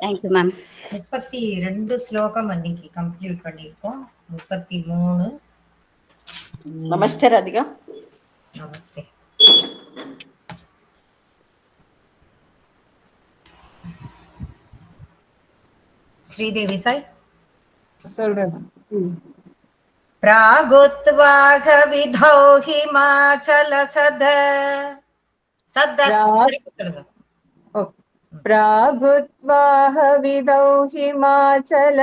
Thank you ma'am. 32 ஸ்லோகம் அன்னைக்கு complete பண்ணியிருக்கோம். 33. நமஸ்தே ராதிகா. நமஸ்தே. ஸ்ரீதேவி சாய் சொல்றேன். प्रागुत्वाघ विधौ हिमाचल सदस्य प्रागुत्वाह विधौ हिमाचल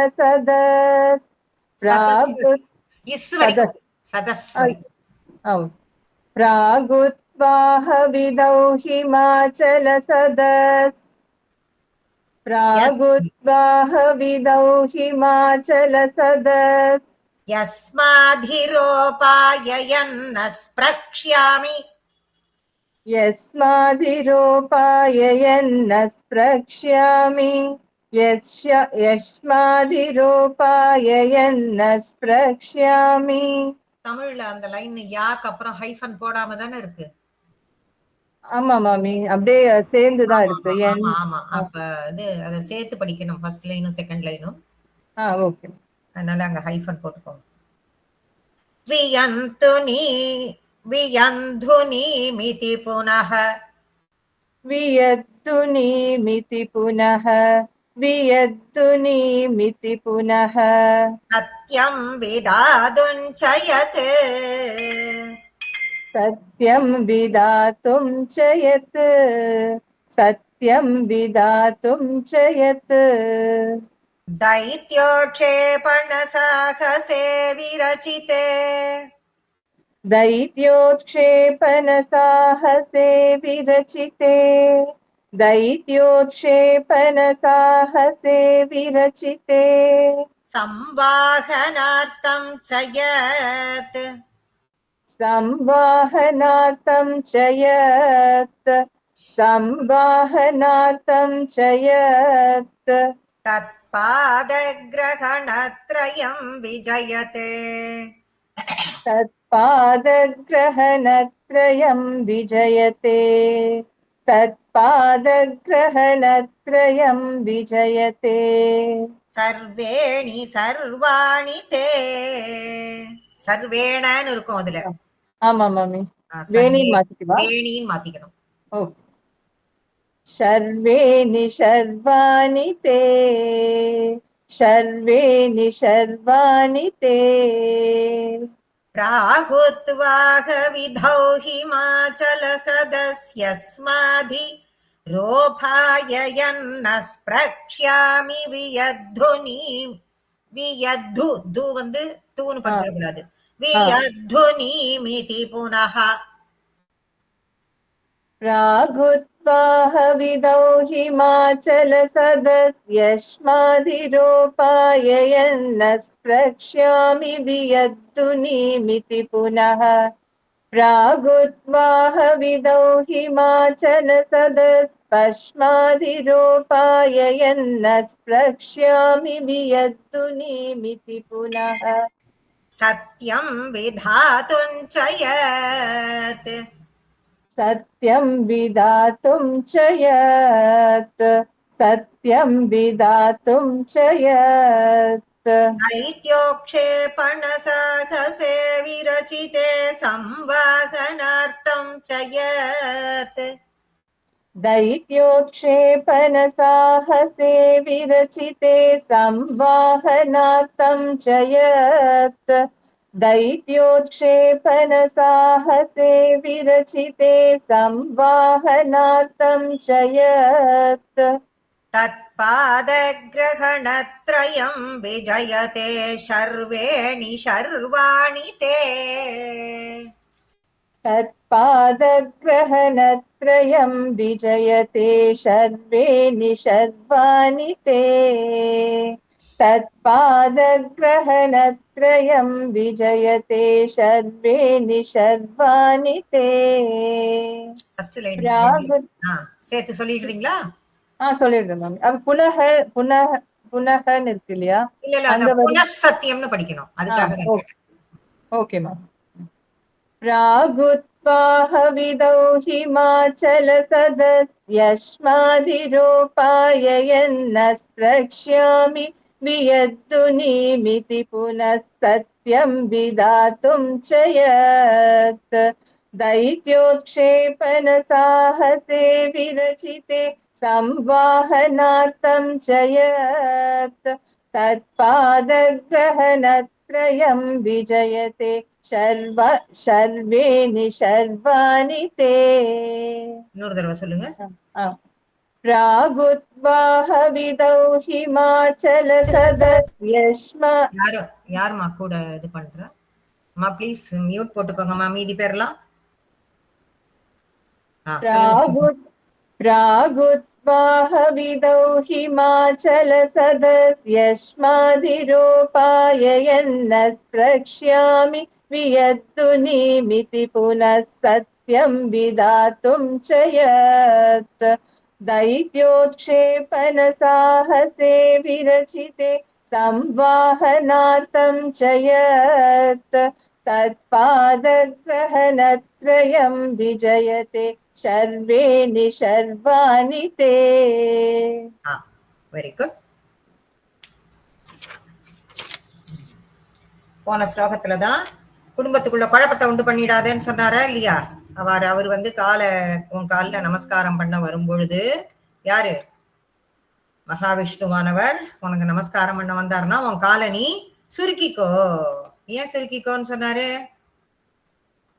प्रागुत्वाह विधौ हिमाचल सदस् प्रागुत्वाह विधौ हिमाचल सदस् यस्माधिरोपाययन्नस्प्रक्ष्यामि यस्माधिरोपाययन्नस्प्रक्ष्यामि यस्माधिरोपाययन्नस्प्रक्ष्यामि. தமிழ்ல அந்த லைன் யாக்கு அப்புறம் ஹைஃபன் போடாம தானே இருக்கு? ஆமா மாமி, அப்படியே சேர்ந்துதான் இருக்கு. ஆமா ஆமா, அப்ப இது அதை சேர்த்து படிக்கணும், ஃபர்ஸ்ட் லைனும் செகண்ட் லைனும். ஓகே, அதனால அங்க ஹைஃபன் போட்டுக்கோங்க. வியந்துனி வியந்துனி மிதி புனः வியத்துனி மிதி புனः வியத்துனி மிதி புனः சத்யம் விதாதுஞ்சயத் सत्यं विदातुं च यत् सत्यं विदातुं च यत् दैत्योक्षेपणसाहसे विरचिते दैत्योत्क्षेपणसाहसे विरचिते दैत्योत्क्षेपणसाहसे विरचिते संवाहनार्थं च यत् संवाहनार्थं च यत् संवाहनार्थं च यत् तत्पादग्रहणत्रयं विजयते तत्पादग्रहणत्रयं विजयते तत्पादग्रहणत्रयं विजयते सर्वेणि सर्वाणि ते சர்வேணன்னு இருக்கும் அதுல. ஆமா மாமி, வேணின்னு மாத்திக்கவா? வேணின்னு மாத்திக்கணும். ஓகே. சர்வேணி சர்வாணி தே சர்வேணி சர்வாணி தே प्राहुत्वाह विधौ हिमाचल सदस्यस्माधि रोपाययन्नस्प्रक्ष्यामि वियद्धुनि वियद्धु दु வந்து தூன்னு படிச்சிட கூடாது. वियद्धुनिमिति पुनः प्रागुत्वाह विधौ हिमाचल सदस्यस्माधिरोपाययन्नस्प्रक्ष्यामि वियद्धुनिमिति पुनः प्रागुत्वाह विधौ हिमाचल सदस्यस्माधिरोपाययन्नस्प्रक्ष्यामि वियद्धुनिमिति पुनः सत्यं विधातुं च यत् सत्यं विधातुं च यत् सत्यं विधातुं च यत् दैत्योक्षेपणसाहसे विरचिते संवाहनार्थं च यत् दैत्योक्षेपणसाहसे विरचिते संवाहनार्थं च यत् दैत्योत्क्षेपणसाहसे विरचिते संवाहनार्थं च यत् तत्पादग्रहणत्रयं विजयते शर्वेणि शर्वाणि ते तत्पादग्रहणत्रयं विजयते शर्वेणि शर्वाणि ते तत्पादग्रहणत्रयं विजयते शर्वेणि शर्वाणि ते. சேர்த்து சொல்லிடுவீங்களா? சொல்லிடுறேன் மேம். அது புனஹ புனஹ புனஹன்னு இருக்கு இல்லையா? இல்ல அந்த புனசத்தியம்னு படிக்கணும், அதுக்காக தான் கேட்டேன். Okay ma'am. प्रागुत्वाह प्रागुद्वाहविदौ हिमाचलसदस्यश्मादिरोपाययन्न स्प्रक्ष्यामि वियद्दुनीमिति पुनः सत्यं विधातुं च यत् दैत्योत्क्षेपणसाहसे विरचिते संवाहनार्थं च यत् तत्पादग्रहणत्रयं विजयते शर्वेणि शर्वाणि ते. இன்னொரு தடவை சொல்லுங்க. प्रागुद्वाहविदौ हिमाचलसदस्यश्मा யாருமா கூட இது பண்றா? அம்மா ப்ளீஸ் மியூட் போட்டுக்கோங்கம்மா மீதி பேர்லாம். प्रागुद्वाहविदौ हिमाचलसदस्यश्मादिरोपाययन्न स्प्रक्ष्यामि वियद्दुनीमिति पुनः सत्यं विधातुं च यत् दैत्योत्क्षेपणसाहसे विरचिते संवाहनार्थं च यत् तत्पादग्रहणत्रयं विजयते शर्वेणि शर्वाणि ते. Very good. போன ஸ்லோகத்துலதான் குடும்பத்துக்குள்ள குழப்பத்தை உண்டு பண்ணிடாதேன்னு சொன்னாரா இல்லையா? அவர் வந்து உன் கால நமஸ்காரம் பண்ண வரும் பொழுது யாரு மகாவிஷ்ணுவானவர் உனக்கு நமஸ்காரம் பண்ண வந்தாருன்னா உன் காலை நீ சுருக்கிக்கோ. ஏன் சுருக்கிக்கோன்னு சொன்னாரு?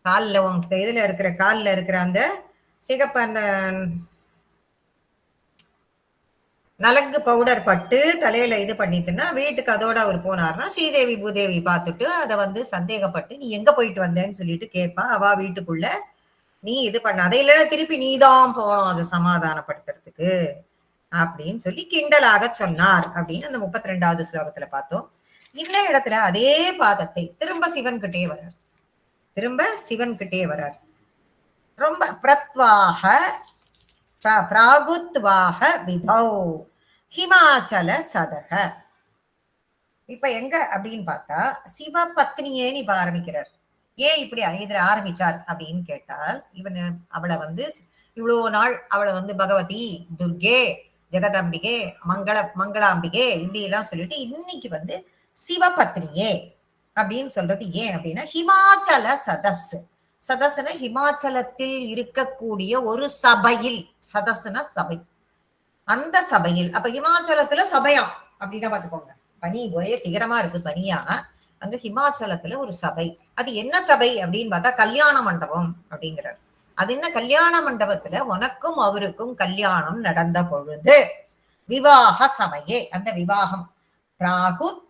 காலில் உன் இதுல இருக்கிற காலில் இருக்கிற அந்த சிகப்பு அந்த நலங்கு பவுடர் பட்டு தலையில இது பண்ணிட்டுன்னா வீட்டுக்கு அதோட அவர் போனார்னா ஸ்ரீதேவி பூதேவி பார்த்துட்டு அதை வந்து சந்தேகப்பட்டு நீ எங்க போயிட்டு வந்தேன்னு சொல்லிட்டு கேட்பா. அவ வீட்டுக்குள்ள நீ இது பண்ணாத, இல்லைன்னா திருப்பி நீதான் போகணும் அதை சமாதானப்படுத்துறதுக்கு அப்படின்னு சொல்லி கிண்டலாக சொன்னார் அப்படின்னு அந்த 32வது ஸ்லோகத்துல பார்த்தோம். இந்த இடத்துல அதே பாதத்தை திரும்ப சிவன் கிட்டே வரார். ரொம்ப பிரத்வாக பிராகுத்வாக விதௌ ஹிமாச்சல சதக. இப்ப எங்க அப்படின்னு பார்த்தா சிவ பத்னியேன்னு இப்ப ஆரம்பிக்கிறார். ஏன் இப்படி இதுல ஆரம்பிச்சார் அப்படின்னு கேட்டால் அவளை வந்து இவ்வளவு நாள் அவளை வந்து பகவதி, துர்கே, ஜெகதம்பிகே, மங்களாம்பிகே இப்படி எல்லாம் சொல்லிட்டு இன்னைக்கு வந்து சிவபத்னியே அப்படின்னு சொல்றது ஏன் அப்படின்னா ஹிமாச்சல சதஸ்னா ஹிமாச்சலத்தில் இருக்கக்கூடிய ஒரு சபையில், சதஸ்னா சபை, அந்த சபையில். அப்ப ஹிமாச்சலத்துல சபையாம் அப்படின்னா பாத்துக்கோங்க. பனி ஒரே சிகரமா இருக்கு பனியா, அங்க ஹிமாச்சலத்துல ஒரு சபை. அது என்ன சபை அப்படின்னு பார்த்தா கல்யாண மண்டபம் அப்படிங்கிறார். அது என்ன கல்யாண மண்டபத்துல உனக்கும் அவருக்கும் கல்யாணம் நடந்த பொழுது விவாக சமயே, அந்த விவாகம் பிராகுத்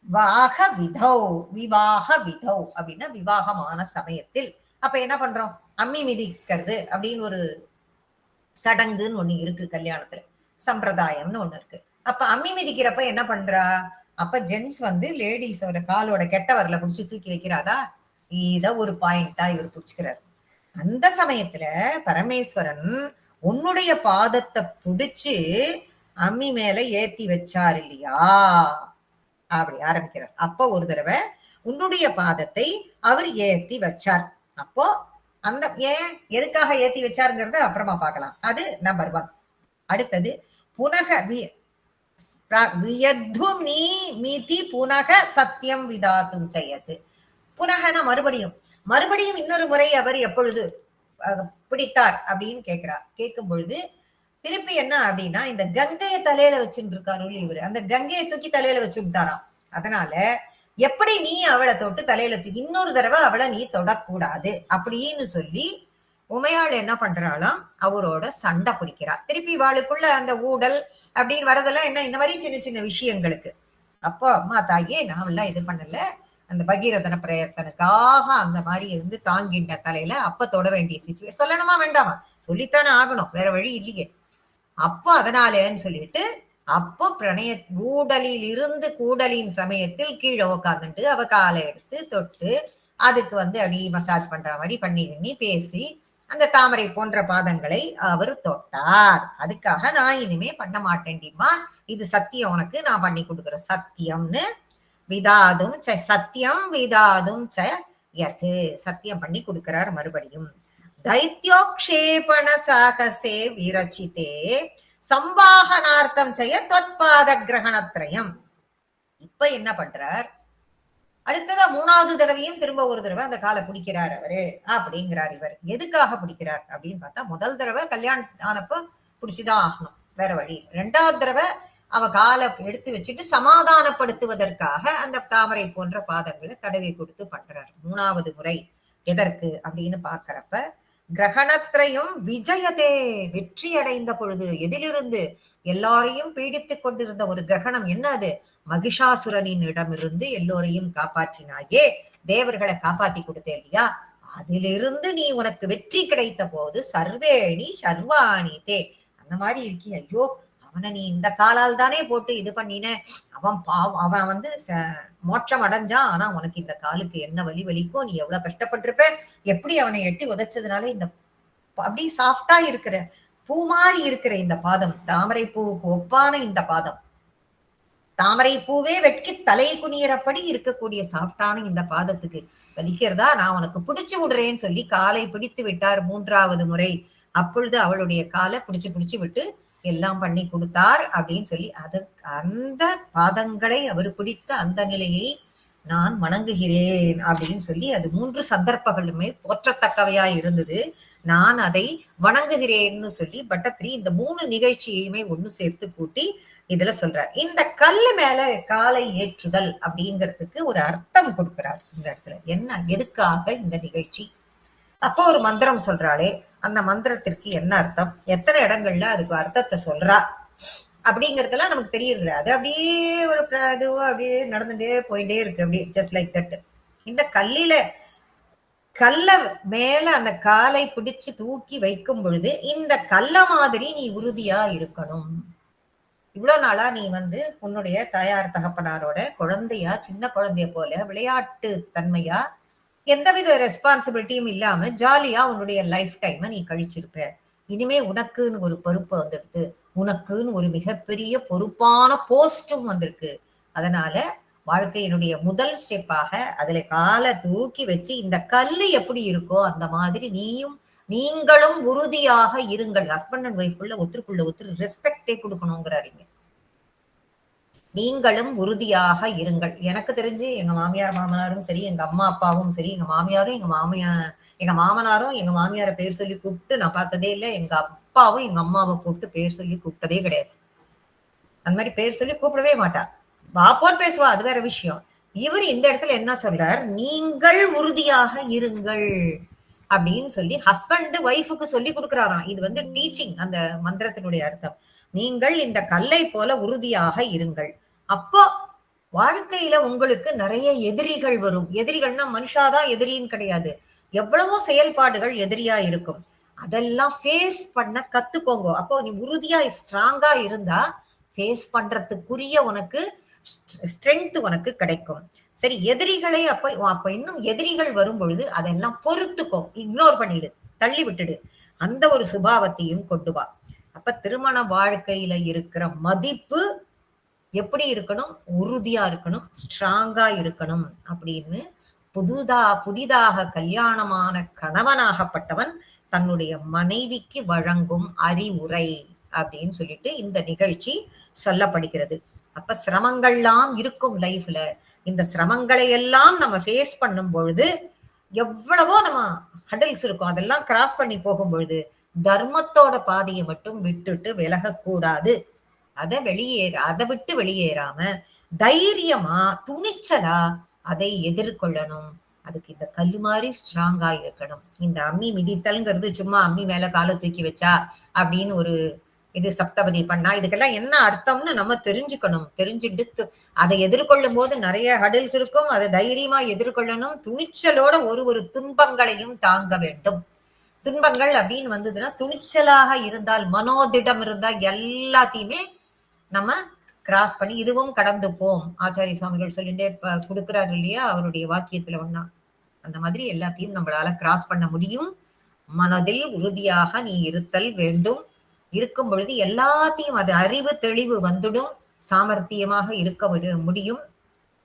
வாக விதௌ, விவாக விதௌ அப்படின்னா விவாகமான சமயத்தில். அப்ப என்ன பண்றோம்? அம்மி மிதிக்கிறது அப்படின்னு ஒரு சடங்குன்னு ஒண்ணு இருக்கு கல்யாணத்துல, சம்பிரதாயம்னு ஒண்ணு இருக்கு. அப்ப அம்மி மிதிக்கிறப்ப என்ன பண்றா? அப்ப ஜென்ஸ் வந்து லேடிஸோட காலோட கெட்ட வரல புடிச்சு தூக்கி வைக்கிறாதா, இத ஒரு பாயிண்டா இவர் புடிச்சுக்கிறார். அந்த சமயத்துல பரமேஸ்வரன் உன்னுடைய பாதத்தை புடிச்சு அம்மி மேல ஏத்தி வச்சார் இல்லையா, அப்படி ஆரம்பிக்கிறார். அப்போ ஒரு தடவை உன்னுடைய பாதத்தை அவர் ஏத்தி வச்சார். அப்போ அந்த ஏன் எதுக்காக ஏத்தி வச்சாருங்கிறத அப்புறமா பார்க்கலாம். அது நம்பர் 1. அடுத்தது புனக வியத்தும் நீ மீதி புனக சத்தியம் விதாத்தும் செய்யது. புனகனா மறுபடியும் இன்னொரு முறை அவர் எப்பொழுது பிடித்தார் அப்படின்னு கேட்கும் பொழுது திருப்பி என்ன அப்படின்னா இந்த கங்கையை தலையில வச்சுட்டு இருக்காரு இவரு, அந்த கங்கையை தூக்கி தலையில வச்சுட்டாராம். அதனால எப்படி நீ அவளை தொட்டு தலையில தூக்கி இன்னொரு தடவை அவளை நீ தொடக்கூடாது அப்படின்னு சொல்லி உமையாள் என்ன பண்றாளாம், அவரோட சண்டை பிடிக்கிறா. திருப்பி வாளுக்குள்ள அந்த ஊடல் அப்படின்னு வரதெல்லாம் என்ன இந்த மாதிரி சின்ன சின்ன விஷயங்களுக்கு. அப்போ அம்மா தாயே நான் எல்லாம் இது பண்ணல, அந்த பகீரதன பிரயத்தனுக்காக அந்த மாதிரி இருந்து தாங்கிட்ட தலையில அப்ப தொட வேண்டிய சிச்சுவேஷன். சொல்லணுமா வேண்டாமா? சொல்லித்தானே ஆகணும், வேற வழி இல்லையே. அப்போ அதனாலேன்னு சொல்லிட்டு அப்போ பிரணய ஊடலில் இருந்து கூடலின் சமயத்தில் கீழே உக்காந்துட்டு அவ காலை எடுத்து தொட்டு அதுக்கு வந்து அப்படி மசாஜ் பண்ற மாதிரி பண்ணி பேசி அந்த தாமரை போன்ற பாதங்களை அவர் தொட்டார். அதுக்காக நான் இனிமே பண்ண மாட்டேன்டிமா, இது சத்தியம், உனக்கு நான் பண்ணி கொடுக்குற சத்தியம்னு விதாதும் சத்தியம் விதாதும் யது சத்தியம் பண்ணி கொடுக்கிறார் மறுபடியும். தைத்யோக்ஷேபண சாகசே விரச்சிதே சம்வாகனார்த்தம் செய்ய தொத்பாத கிரகணத்ரயம். இப்ப என்ன பண்றார், அடுத்ததா 3வது தடவையும் திரும்ப ஒரு தடவை அந்த காலை பிடிக்கிறார் அவரு அப்படிங்கிறார். இவர் எதுக்காக பிடிக்கிறார் அப்படின்னு பார்த்தா, முதல் தடவை கல்யாணம் ஆனப்போ பிடிச்சுதான் ஆகணும், வேற வழி. 2வது தடவை அவ காலை எடுத்து வச்சுட்டு சமாதானப்படுத்துவதற்காக அந்த தாமரை போன்ற பாதங்களை தடவி கொடுத்து பண்றார். 3வது முறை எதற்கு அப்படின்னு பாக்குறப்ப, கிரகணத்திரையும் விஜயதே வெற்றி அடைந்த பொழுது, எதிலிருந்து எல்லாரையும் பீடித்துக் கொண்டிருந்த ஒரு கிரகணம், என்ன அது, மகிஷாசுரனின் இடமிருந்து எல்லோரையும் காப்பாற்றினாயே, தேவர்களை காப்பாத்தி கொடுத்தே இல்லையா, அதிலிருந்து நீ உனக்கு வெற்றி கிடைத்த போது சர்வேணி சர்வாணி தே, அந்த மாதிரி இருக்கி, ஐயோ அவனை நீ இந்த காலால் தானே போட்டு இது பண்ணின, அவன் வந்து மோட்சம் அடைஞ்சான், ஆனா உனக்கு இந்த காலுக்கு என்ன வலி வலிக்கும், நீ எவ்வளவு கஷ்டப்பட்டிருப்ப, எப்படி அவனை எட்டி உதைச்சதுனால இந்த அப்படி சாஃப்டா இருக்கிற பூ மாதிரி இருக்கிற இந்த பாதம், தாமரை பூவுக்கு ஒப்பான இந்த பாதம், தாமரை பூவே வெட்கி தலை குனியறப்படி இருக்கக்கூடிய சாஃப்டான இந்த பாதத்துக்கு வலிக்கிறதா, நான் உனக்கு பிடிச்சு விடுறேன்னு சொல்லி காலை பிடித்து விட்டார் 3வது முறை. அப்பொழுது அவளுடைய காலை பிடிச்சு விட்டு எல்லாம் பண்ணி கொடுத்தார் அப்படின்னு சொல்லி, அந்த பாதங்களை அவர் பிடித்த அந்த நிலையை நான் வணங்குகிறேன் அப்படின்னு சொல்லி, அது 3 சந்தர்ப்பங்களுமே போற்றத்தக்கவையா இருந்தது. நான் அதை வணங்குகிறேன்னு சொல்லி பட்டத்திரி இந்த 3 நிகழ்ச்சியுமே ஒண்ணு சேர்த்து கூட்டி இதுல சொல்றார். இந்த கல்லு மேல காலை ஏற்றுதல் அப்படிங்கிறதுக்கு ஒரு அர்த்தம் கொடுக்கிறார் இந்த இடத்துல. என்ன, எதுக்காக இந்த நிகழ்ச்சி? அப்போ ஒரு மந்திரம் சொல்றாளே, அந்த மந்திரத்திற்கு என்ன அர்த்தம், எத்தனை இடங்கள்ல அதுக்கு அர்த்தத்தை சொல்றா அப்படிங்கறதெல்லாம் நமக்கு தெரியல. அது அப்படியே ஒரு இதுவோ அப்படியே நடந்துட்டே போயிட்டே இருக்கு, அப்படியே ஜஸ்ட் லைக் தட். இந்த கல்ல மேல அந்த காலை பிடிச்சு தூக்கி வைக்கும் பொழுது இந்த கல்ல மாதிரி நீ உறுதியா இருக்கணும். இவ்வளவு நாளா நீ வந்து உன்னுடைய தாயார் தகப்பனாரோட குழந்தையா, சின்ன குழந்தைய போல விளையாட்டு தன்மையா, எந்தவித ரெஸ்பான்சிபிலிட்டியும் இல்லாம ஜாலியா உன்னுடைய லைஃப் டைமை நீ கழிச்சிருப்ப. இனிமே உனக்குன்னு ஒரு பொறுப்பு வந்துடுது, உனக்குன்னு ஒரு மிகப்பெரிய பொறுப்பான போஸ்டும் வந்திருக்கு. அதனால வாழ்க்கையினுடைய முதல் ஸ்டெப்பாக அதுல காலை தூக்கி வச்சு இந்த கல்லு எப்படி இருக்கோ அந்த மாதிரி நீங்களும் உறுதியாக இருங்கள். ஹஸ்பண்ட் அண்ட் ஒய்ஃப்குள்ள ஒருத்தருக்குள்ள ஒருத்தர் ரெஸ்பெக்டே கொடுக்கணுங்கிறாருங்க. நீங்களும் உறுதியாக இருங்கள். எனக்கு தெரிஞ்சு எங்க மாமியார் மாமனாரும் சரி, எங்க அம்மா அப்பாவும் சரி, எங்க மாமியாரும் எங்க மாமனாரும் எங்க மாமியார பேர் சொல்லி கூப்பிட்டு நான் பார்த்ததே இல்லை. எங்க அப்பாவும் எங்க அம்மாவை கூப்பிட்டு பேர் சொல்லி கூப்பிட்டதே கிடையாது. அந்த மாதிரி பேர் சொல்லி கூப்பிடவே மாட்டா. பாப்போர் பேசுவா, அது வேற விஷயம். இவர் இந்த இடத்துல என்ன சொல்றார், நீங்கள் உறுதியாக இருங்கள் அப்படின்னு சொல்லி ஹஸ்பண்ட் ஒய்ஃபுக்கு சொல்லி கொடுக்கிறாராம். இது வந்து டீச்சிங், அந்த மந்திரத்தினுடைய அர்த்தம். நீங்கள் இந்த கல்லை போல உறுதியாக இருங்கள். அப்போ வாழ்க்கையில உங்களுக்கு நிறைய எதிரிகள் வரும். எதிரிகள்னா மனுஷாதான் எதிரின்னு கிடையாது, எவ்வளவோ செயல்பாடுகள் எதிரியா இருக்கும். அதெல்லாம் ஃபேஸ் பண்ண கத்துக்கோங்க. அப்போ நீ உறுதியா ஸ்ட்ராங்கா இருந்தா ஃபேஸ் பண்றதுக்குரிய உனக்கு ஸ்ட்ரென்த் உனக்கு கிடைக்கும். சரி, எதிரிகளை அப்ப இன்னும் எதிரிகள் வரும் பொழுது அதெல்லாம் பொறுத்துக்கோ, இக்னோர் பண்ணிடு, தள்ளி விட்டுடு. அந்த ஒரு சுபாவத்தையும் கொண்டு வா. அப்ப திருமண வாழ்க்கையில இருக்கிற மதிப்பு எப்படி இருக்கணும், உறுதியா இருக்கணும், ஸ்ட்ராங்கா இருக்கணும் அப்படின்னு புதிதாக கல்யாணமான கணவனாகப்பட்டவன் தன்னுடைய மனைவிக்கு வழங்கும் அறிவுரை அப்படின்னு சொல்லிட்டு இந்த நிகழ்ச்சி சொல்லப்படுகிறது. அப்ப சிரமங்கள்லாம் இருக்கும் லைஃப்ல. இந்த சிரமங்களை எல்லாம் நம்ம ஃபேஸ் பண்ணும் பொழுது எவ்வளவோ நம்ம ஹடல்ஸ் இருக்கும், அதெல்லாம் கிராஸ் பண்ணி போகும் பொழுது தர்மத்தோட பாதையை மட்டும் விட்டுட்டு விலகக்கூடாது. அதை விட்டு வெளியேறாம தைரியமா துணிச்சலா அதை எதிர்கொள்ளணும். அதுக்கு இந்த கல்லு மாதிரி ஸ்ட்ராங்கா இருக்கணும். இந்த அம்மி மிதித்தல்ங்கிறது சும்மா அம்மி மேல காலை தூக்கி வச்சா அப்படின்னு ஒரு இது சப்தபதி பண்ணா, இதுக்கெல்லாம் என்ன அர்த்தம்னு நம்ம தெரிஞ்சுக்கணும். தெரிஞ்சுட்டு அதை எதிர்கொள்ளும் போது நிறைய ஹடில்ஸ் இருக்கும், அதை தைரியமா எதிர்கொள்ளணும். துணிச்சலோட ஒரு துன்பங்களையும் தாங்க வேண்டும். துன்பங்கள் அப்படின்னு வந்ததுன்னா துணிச்சலாக இருந்தால், மனோதிடம் இருந்தால் எல்லாத்தையுமே நம்ம கிராஸ் பண்ணி இதுவும் கடந்து போம். ஆச்சாரிய சுவாமிகள் சொல்லிட்டே கொடுக்கிறாரு இல்லையா அவருடைய வாக்கியத்துல ஒன்னா, அந்த மாதிரி எல்லாத்தையும் நம்மளால கிராஸ் பண்ண முடியும். மனதில் உறுதியாக நீ இருத்தல் வேண்டும். இருக்கும் பொழுது எல்லாத்தையும் அது அறிவு தெளிவு வந்துடும், சாமர்த்தியமாக இருக்க முடியும்.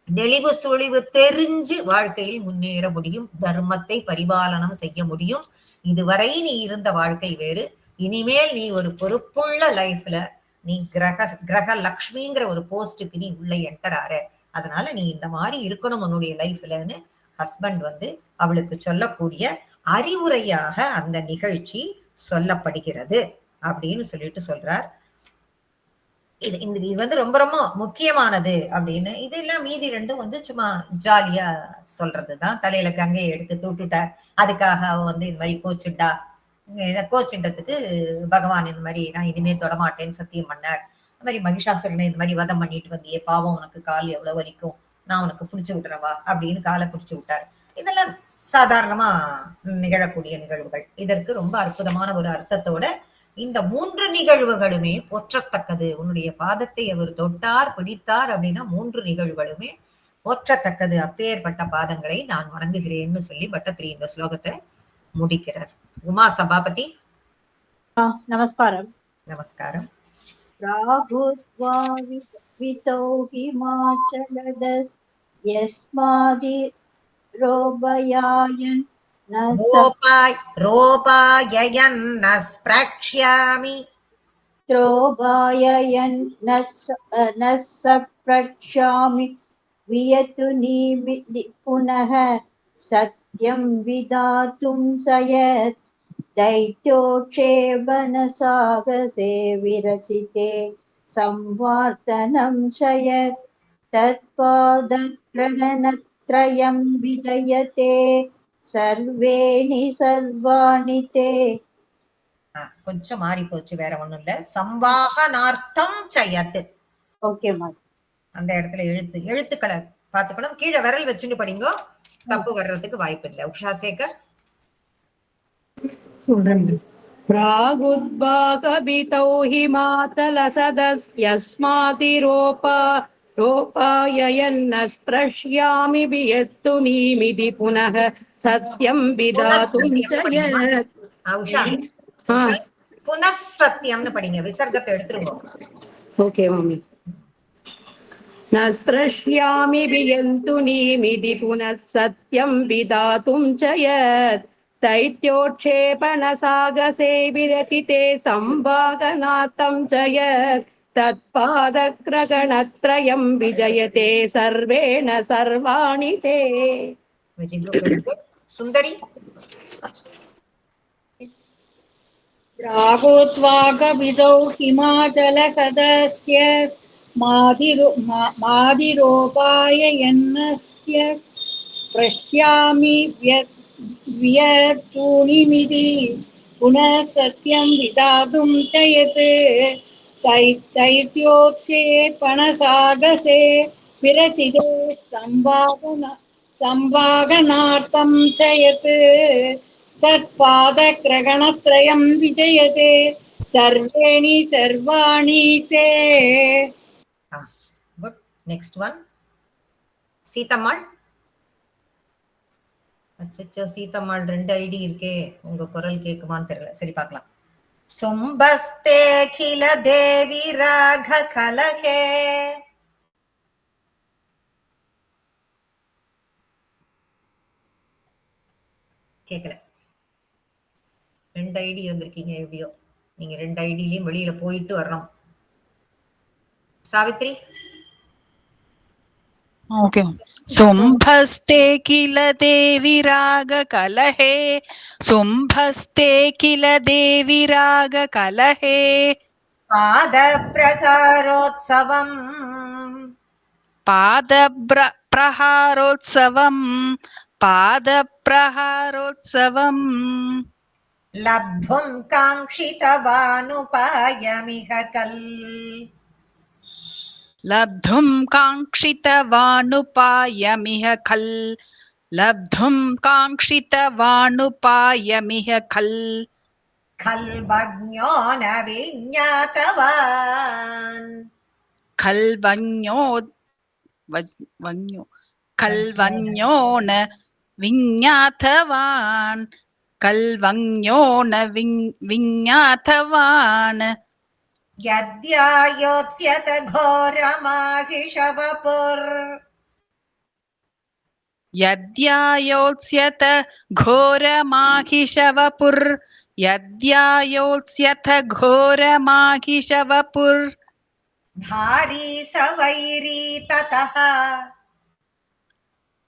நெளிவு சுழிவு தெரிஞ்சு வாழ்க்கையில் முன்னேற முடியும். தர்மத்தை பரிபாலனம் செய்ய முடியும். இதுவரை நீ இருந்த வாழ்க்கை வேறு. இனிமேல் நீ ஒரு பொறுப்புள்ள லைஃப்ல நீ கிரக லக்ஷ்மிங்கிற ஒரு போஸ்டுக்கு நீ உள்ள என்டர் ஆற. அதனால நீ இந்த மாதிரி இருக்கணும் உன்னுடைய லைஃப்லன்னு ஹஸ்பண்ட் வந்து அவளுக்கு சொல்லக்கூடிய அறிவுரையாக அந்த நிகழ்ச்சி சொல்லப்படுகிறது அப்படின்னு சொல்லிட்டு சொல்றார். இது வந்து ரொம்ப ரொம்ப முக்கியமானது அப்படின்னு. இதெல்லாம் மீதி ரெண்டும் வந்து சும்மா ஜாலியா சொல்றதுதான். தலையில கங்கையை எடுத்து தூட்டுட்டார், அதுக்காக அவ வந்து இந்த மாதிரி கோச்சுட்டா. கோச்சுட்டதுக்கு பகவான் இந்த மாதிரி நான் இனிமே தொடமாட்டேன்னு சத்தியம் பண்ணார். இந்த மாதிரி மகிஷாசுரனை இந்த மாதிரி வதம் பண்ணிட்டு வந்தியே, பாவம் உனக்கு கால் எவ்வளவு வலிக்கும், நான் உனக்கு பிடிச்சு விட்டுறவா அப்படின்னு காலை பிடிச்சு விட்டார். இதெல்லாம் சாதாரணமா நிகழக்கூடிய நிகழ்வுகள். இதற்கு ரொம்ப அற்புதமான ஒரு அர்த்தத்தோட இந்த 3 நிகழ்வுகளுமே போற்றத்தக்கது. உன்னுடைய பாதத்தை அவர் தொட்டார் பிடித்தார் அப்படின்னா 3 நிகழ்வுகளுமே போற்றத்தக்கது. அப்பேற்பட்ட பாதங்களை நான் வணங்குகிறேன்னு சொல்லி பட்டத்திரி இந்த ஸ்லோகத்தை முடிக்கிறார். உமா சபாபதி நமஸ்காரம். நமஸ்காரம். ராகுத்வாவிதோ ஹிமாச்சலதஸ் யஸ்மாதி ரோபயாயன் ரோபாயயன் நஸ்ப்ரக்ஷ்யாமி த்ரோபாயயன் நஸ்ப்ரக்ஷ்யாமி வியது நீ புனः சத்யம் விதாத்தும் சயத் दैत्योक्षेपणसागसे विरसिते संवार्तनं शयत् तत्पादग्रहणत्रयं विजयते सर्वेणि सर्वाणि ते. கொஞ்சம் மாறி போச்சு, வேற ஒண்ணும் இல்ல. சம்வாகனார்த்தம் சயத். ஓகே மா. அந்த இடத்துல எழுத்துக்களை பார்த்துக்கணும். கீழே விரல் வச்சுட்டு படிங்க, தப்பு வர்றதுக்கு வாய்ப்பு இல்லை. உஷாசேகர் प्रागुद्भागभितौ हिमाचलसदस्यस्मातिरोपाययन्न स्पृश्यामि वियत्तु नीमिति पुनः सत्यं विधातुं च यत्. உஷா புனഃசத்தியம்னு படிங்க, விசர்க்கத்தை எடுத்துருங்க. Okay mummy. न स्पृश्यामि वियन्तु नीमिति पुनः सत्यं विधातुं च यत् दैत्योक्षेपणसागसे विरचिते संवागनार्थं च यत् तत्पादग्रगणत्रयं विजयते सर्वेण सर्वाणि ते. சுந்தரி रागोत्वागविदौ हिमाचलसदस्य मादिरोपाययन्नस्य प्रश्यामि व्यतूनिमिति पुनः सत्यं विधातुं च यत् दैत्योक्षेपणसागसे विरचिते संवागनार्थं च यत् तत्पादग्रहणत्रयं विजयते सर्वेणि सर्वाणि ते. குட். Next one Seethammal. அச்சோ, சீதம்மாள் 2 ஐடி இருக்கே, உங்க குரல் கேக்குமான்னு தெரியல. சரி பார்க்கலாம். சும்பஸ்தே கில தேவி ராக கலகே. கேக்கல. 2 ஐடி வந்திருக்கீங்க. எப்படியோ நீங்க 2 ஐடியிலயும் வெளியில போயிட்டு வரணும். சாவித்ரி ओके. शुम्भस्ते किल देवि रागकलहे शुम्भस्ते किल देवि रागकलहे पादप्रहारोत्सवम् पादप्रहारोत्सवम् लब्धुं काङ्क्षितवानुपायमिह कल् लब्धुं काङ्क्षितवानुपायमिह खल् लब्धुं काङ्क्षितवानुपायमिह खल् खल्वज्ञो न विज्ञातवान् खल्वज्ञो न विज्ञातवान् कल्वज्ञो न विज्ञातवान् यद्यायोत्स्यत घोरमाहिषवपुर् यद्यायोत्स्यत घोरमाहिषवपुर् यद्यायोत्स्यथ घोरमाहिषवपुर् धारी स वैरी ततः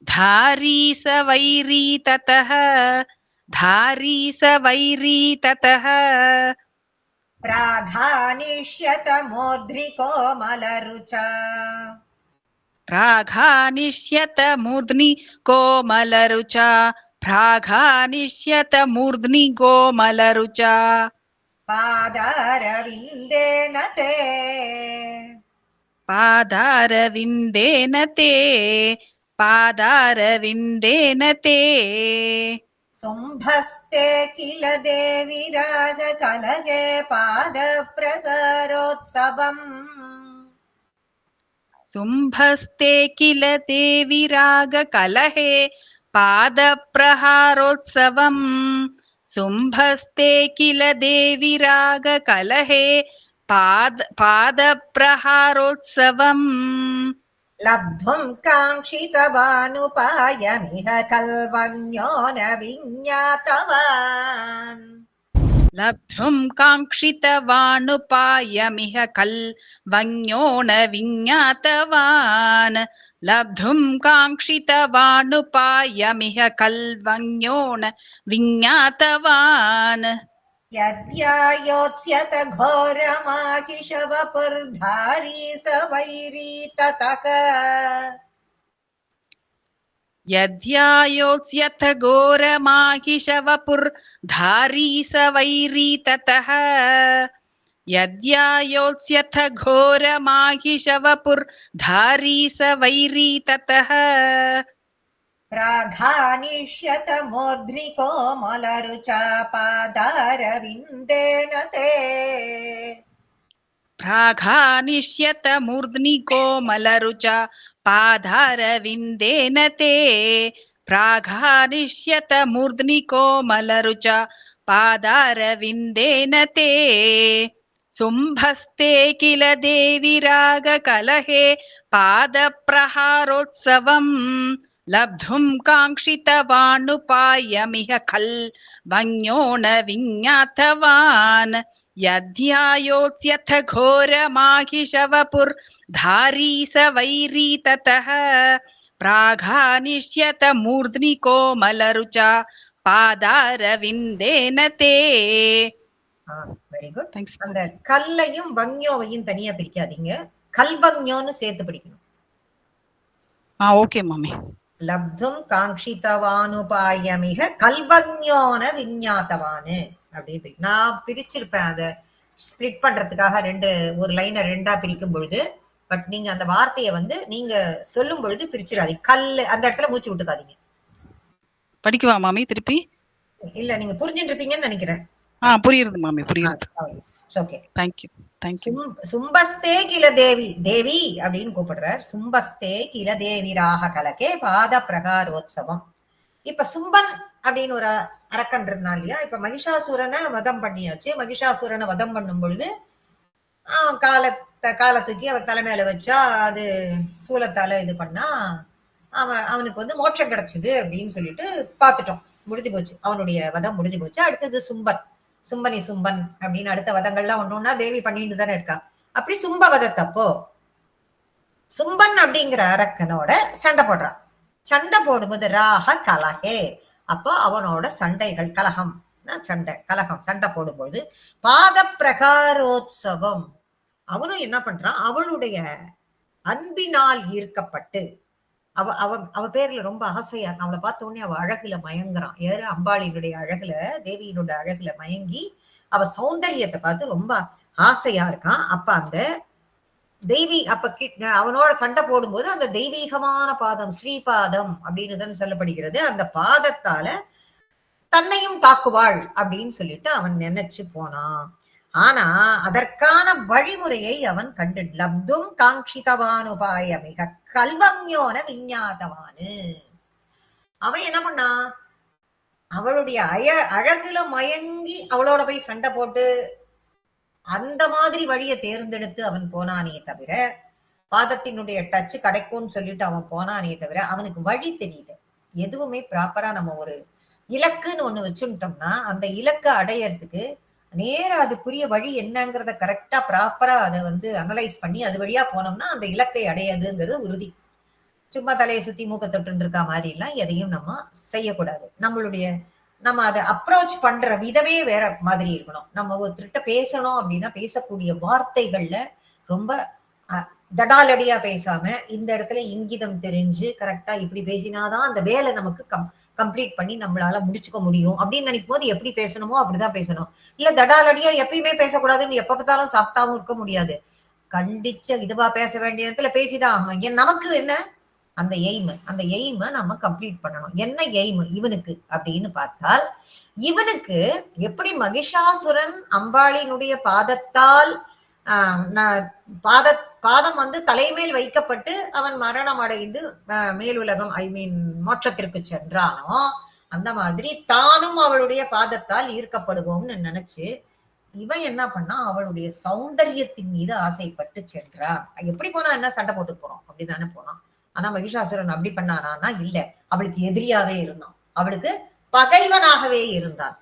धारी स वैरी ततः धारी स वैरी ततः प्राघानिष्यत मूर्ध्रिकोमलरुचा प्राघानिष्यत मूर्ध्नि कोमलरुचा प्राघानिष्यत मूर्ध्नि कोमलरुचा पादारविन्देन ते पादारविन्देन ते पादारविन्देन ते शुम्भस्ते किल देवि रागकलगे पादप्रकारोत्सवम् शुम्भस्ते किल देवि रागकलहे पादप्रहारोत्सवम् शुम्भस्ते किल देवि रागकलहे पादप्रहारोत्सवम् लब्धुं काङ्क्षितवानुपायमिह कल्वज्ञो न विज्ञातवान् लब्धुं काङ्क्षितवानुपायमिह कल्वज्ञो न विज्ञातवान् लब्धुं काङ्क्षितवानुपायमिह कल्वज्ञो न विज्ञातवान् यद्यायोत्स्यत घोरमाहिषवपुर्धारी स वैरी ततः यद्यायोत्स्यथ घोरमाहिषवपुर्धारी स वैरी ततः यद्यायोत्स्यथ घोरमाहिषवपुर्धारी स वैरी ततः प्राघानिष्यत मूर्ध्निकोमलरुचा पादारविन्देन ते प्राघानिष्यत मूर्ध्नि कोमलरुचा पादारविन्देन ते प्राघानिष्यत मूर्ध्नि कोमलरुचा पादारविन्देन ते शुम्भस्ते किल देवि रागकलहे पादप्रहारोत्सवम् लब्धुं काङ्क्षितवानुपायमिह कल्वज्ञो न विज्ञातवान् यद्यायोत्स्यथ घोरमाहिषवपुर्धारी स वैरी ततः प्राघानिष्यत मूर्ध्नि कोमलरुचा पादारविन्देन ते வெரி குட். தேங்க்ஸ். அந்த கல்லையும் வங்யோவையும் தனியா பிரிக்காதீங்க, கல்வங்யோன்னு சேர்த்து படிக்கணும். ஓகே மாமி. லப்தும் காங்ஷிதவானுபாயமிக கல்வங்யோன விஞ்ஞாத்தவானு அப்படி நான் பிரிச்சிருப்பேன். அதை ஸ்பிளிட் பண்றதுக்காக ஒரு லைனை ரெண்டா பிரிக்கும் பொழுது, பட் நீங்க அந்த வார்த்தையை நீங்க சொல்லும் பொழுது பிரிச்சிடாதீங்க. கல்லு அந்த இடத்துல மூச்சு விட்டுக்காதீங்க. படிக்கவா மாமி திருப்பி? இல்ல, நீங்க புரிஞ்சுட்டு இருப்பீங்கன்னு நினைக்கிறேன். புரியுது மாமி, புரியுது. Okay, thank you thank you. சும்பஸ்தே கில தேவி தேவி அப்படின்னு கூப்பிடுறார். சும்பஸ்தே கில தேவி ராக கலகே பாத பிரகாரோத்சவம். இப்ப சும்பன் அப்படின்னு ஒரு அரக்கன் இருந்தா இல்லையா? இப்ப மகிஷாசுரனை வதம் பண்ணியாச்சு. மகிஷாசுரனை வதம் பண்ணும் பொழுது காலை தூக்கி அவன் தலைமையில வச்சா அது சூலத்தால இது பண்ணா அவனுக்கு மோட்சம் கிடைச்சது அப்படின்னு சொல்லிட்டு பார்த்துட்டோம். முடிஞ்சு போச்சு, அவனுடைய வதம் முடிஞ்சு போச்சு. அடுத்தது சும்பன், சும்பனி சும்பன் அப்படின்னு அடுத்த வதங்கள்லாம் ஒன்னொன்னா தேவி பண்ணிட்டு தானே இருக்கா. அப்படி சும்ப வதத்தப்போ சும்பன் அப்படிங்கிற அரக்கனோட சண்டை போடுறான். சண்டை போடும்போது ராக கலகே, அப்போ அவனோட சண்டைகள் கலகம் சண்டை கலகம் சண்டை போடும்போது பாத பிரகாரோத்சவம் அவனும் என்ன பண்றான், அவளுடைய அன்பினால் ஈர்க்கப்பட்டு அவ பேர்ல ரொம்ப ஆசையா, அவளை பார்த்த உடனே அவ அழகுல மயங்குறான். ஏற அம்பாளியினுடைய அழகுல, தேவியினுடைய அழகுல மயங்கி அவ சௌந்தரியத்தை பார்த்து ரொம்ப ஆசையா இருக்கான். அப்ப அந்த தெய்வீ அவனோட சண்டை போடும்போது அந்த தெய்வீகமான பாதம் ஸ்ரீபாதம் அப்படின்னு தானே சொல்லப்படுகிறது. அந்த பாதத்தால தன்னையும் தாக்குவாள் அப்படின்னு சொல்லிட்டு அவன் நினைச்சு போனான். ஆனா அதற்கான வழிமுறையை அவன் கண்டு லப்தும் காங்ஷிதவானுபாயமிக கல்வங்யோன விஞ்ஞாதவானு. அவன் என்ன பண்ணா, அவளுடைய அழகுல மயங்கி அவளோட போய் சண்டை போட்டு அந்த மாதிரி வழியை தேர்ந்தெடுத்து அவன் போனானே தவிர, பாதத்தினுடைய டச்சு கிடைக்கும்னு சொல்லிட்டு அவன் போனானே தவிர அவனுக்கு வழி தெரியல. எதுவுமே ப்ராப்பரா நம்ம ஒரு இலக்குன்னு ஒண்ணு வச்சுட்டோம்னா அந்த இலக்கை அடையறதுக்கு நேரா அதுக்குரிய வழி என்னங்கிறத கரெக்டா ப்ராப்பரா அதை வந்து அனலைஸ் பண்ணி அது வழியா போனோம்னா அந்த இலக்கை அடையாதுங்கிறது உறுதி. சும்மா தலையை சுத்தி மூக்க தொட்டு இருக்கா மாதிரி எல்லாம் எதையும் நம்ம செய்யக்கூடாது. நம்ம அதை அப்ரோச் பண்ற விதமே வேற மாதிரி இருக்கணும். நம்ம ஒருத்தர்கிட்ட பேசணும் அப்படின்னா பேசக்கூடிய வார்த்தைகள்ல ரொம்ப தடாலடியா பேசாம இந்த இடத்துல இங்கிதம் தெரிஞ்சு கரெக்டா இப்படி பேசினாதான் அந்த வேலை நமக்கு கம்ப்ளீட் பண்ணி நம்மளால முடிச்சுக்க முடியும் அப்படின்னு நினைக்கும் போது எப்படி பேசணுமோ அப்படிதான் பேசணும். இல்ல தடாலடியா எப்பயுமே பேசக்கூடாதுன்னு எப்ப பார்த்தாலும் சாப்பிட்டாவும் இருக்க முடியாது. கண்டிச்ச இதுவா பேச வேண்டிய இடத்துல பேசிதான் ஆகணும். நமக்கு என்ன அந்த எய்மை நம்ம கம்ப்ளீட் பண்ணணும். என்ன எய்ம் இவனுக்கு அப்படின்னு பார்த்தால், இவனுக்கு எப்படி மகிஷாசுரன் அம்பாளினுடைய பாதத்தால் பாதம் வந்து தலைமேல் வைக்கப்பட்டு அவன் மரணம் அடைந்து மேலுலகம் மோட்சத்திற்கு சென்றானோ அந்த மாதிரி தானும் அவளுடைய பாதத்தால் ஈர்க்கப்படுவோம்னு நினைச்சு இவன் என்ன பண்ணா அவளுடைய சௌந்தரியத்தின் மீது ஆசைப்பட்டு சென்றான். எப்படி போனா என்ன சண்டை போட்டு போறோம் அப்படிதானே போனான். ஆனா மகிஷாசுரன் அப்படி பண்ணானா இல்ல, அவளுக்கு எதிரியாவே இருந்தான், அவளுக்கு பகைவனாகவே இருந்தான்.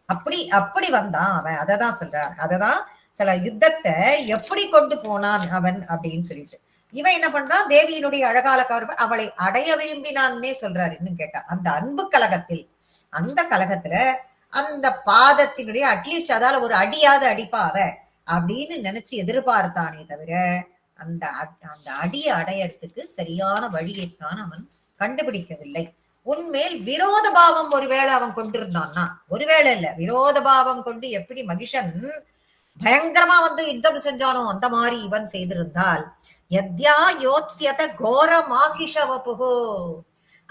அப்படி வந்தான் அவன். அததான் சொல்றார். அததான் சில யுத்தத்தை எப்படி கொண்டு போனான் அவன் அப்படின்னு சொல்லிட்டு இவன் என்ன பண்றான், தேவியினுடைய அழகால கவர் அவளை அடைய விரும்பினான்னே சொல்றாரு. இன்னும் கேட்டா அந்த அன்பு கலகத்தில் அந்த கலகத்துல அந்த பாதத்தினுடைய அட்லீஸ்ட் அதால ஒரு அடியாவது அடிப்பாவ அப்படின்னு நினைச்சு எதிர்பார்த்தானே தவிர அந்த அடியை அடையறதுக்கு சரியான வழியைத்தான் அவன் கண்டுபிடிக்கவில்லை. உன்மேல் விரோத பாவம் ஒருவேளை அவன் கொண்டிருந்தான்னா, ஒருவேளை இல்ல, விரோத பாவம் கொண்டு எப்படி மகிஷன் பயங்கரமா வந்து யுத்தம் செஞ்சானோ அந்த மாதிரி இவன் செய்திருந்தால், யத்யா யோத்ஸ்யத கோரமாகிஷவபுகோ,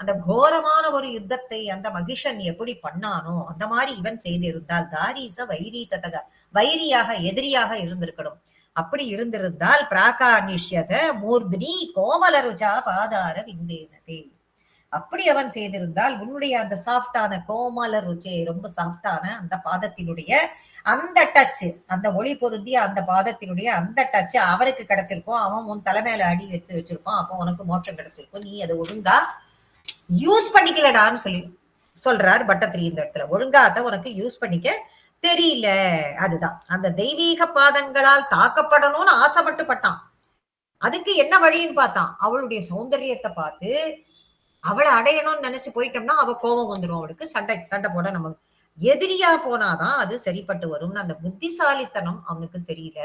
அந்த கோரமான ஒரு யுத்தத்தை அந்த மகிஷன் எப்படி பண்ணானோ அந்த மாதிரி இவன் செய்திருந்தால், தாரீச வைரி ததக, வைரியாக எதிரியாக இருந்திருக்கணும். அப்படி இருந்திருந்தால் பிராகாநிஷ்யத மூர்தினி கோமலருஜா பாதார விந்தேனதே, அப்படி அவன் செய்திருந்தால் உன்னுடைய அந்த சாஃப்டான கோமல ருச்சே, ரொம்ப சாஃப்டான அந்த பாதத்தினுடைய அந்த டச், அந்த ஒளி பொருந்திய அந்த பாதத்தினுடைய அந்த டச் அவருக்கு கிடைச்சிருக்கும். அவன் உன் தலைமையில அடி எடுத்து வச்சிருப்பான். அப்போ உனக்கு மோட்சம் கிடைச்சிருக்கும். நீ அதை ஒழுங்கா யூஸ் பண்ணிக்கலடான்னு சொல்றார் பட்டத்திரி இந்த இடத்துல. ஒழுங்கா அதை உனக்கு யூஸ் பண்ணிக்க தெரியல. அதுதான் அந்த தெய்வீக பாதங்களால் தாக்கப்படணும்னு ஆசைப்பட்டு பட்டான். அதுக்கு என்ன வழின்னு பார்த்தான். அவளுடைய சௌந்தரியத்தை பார்த்து அவளை அடையணும்னு நினைச்சு போயிட்டோம்னா அவ கோபம் வந்துடும். அவளுக்கு சண்டை போட நம்ம எதிரியா போனாதான் அது சரிப்பட்டு வரும்னு அந்த புத்திசாலித்தனம் அவனுக்கு தெரியல.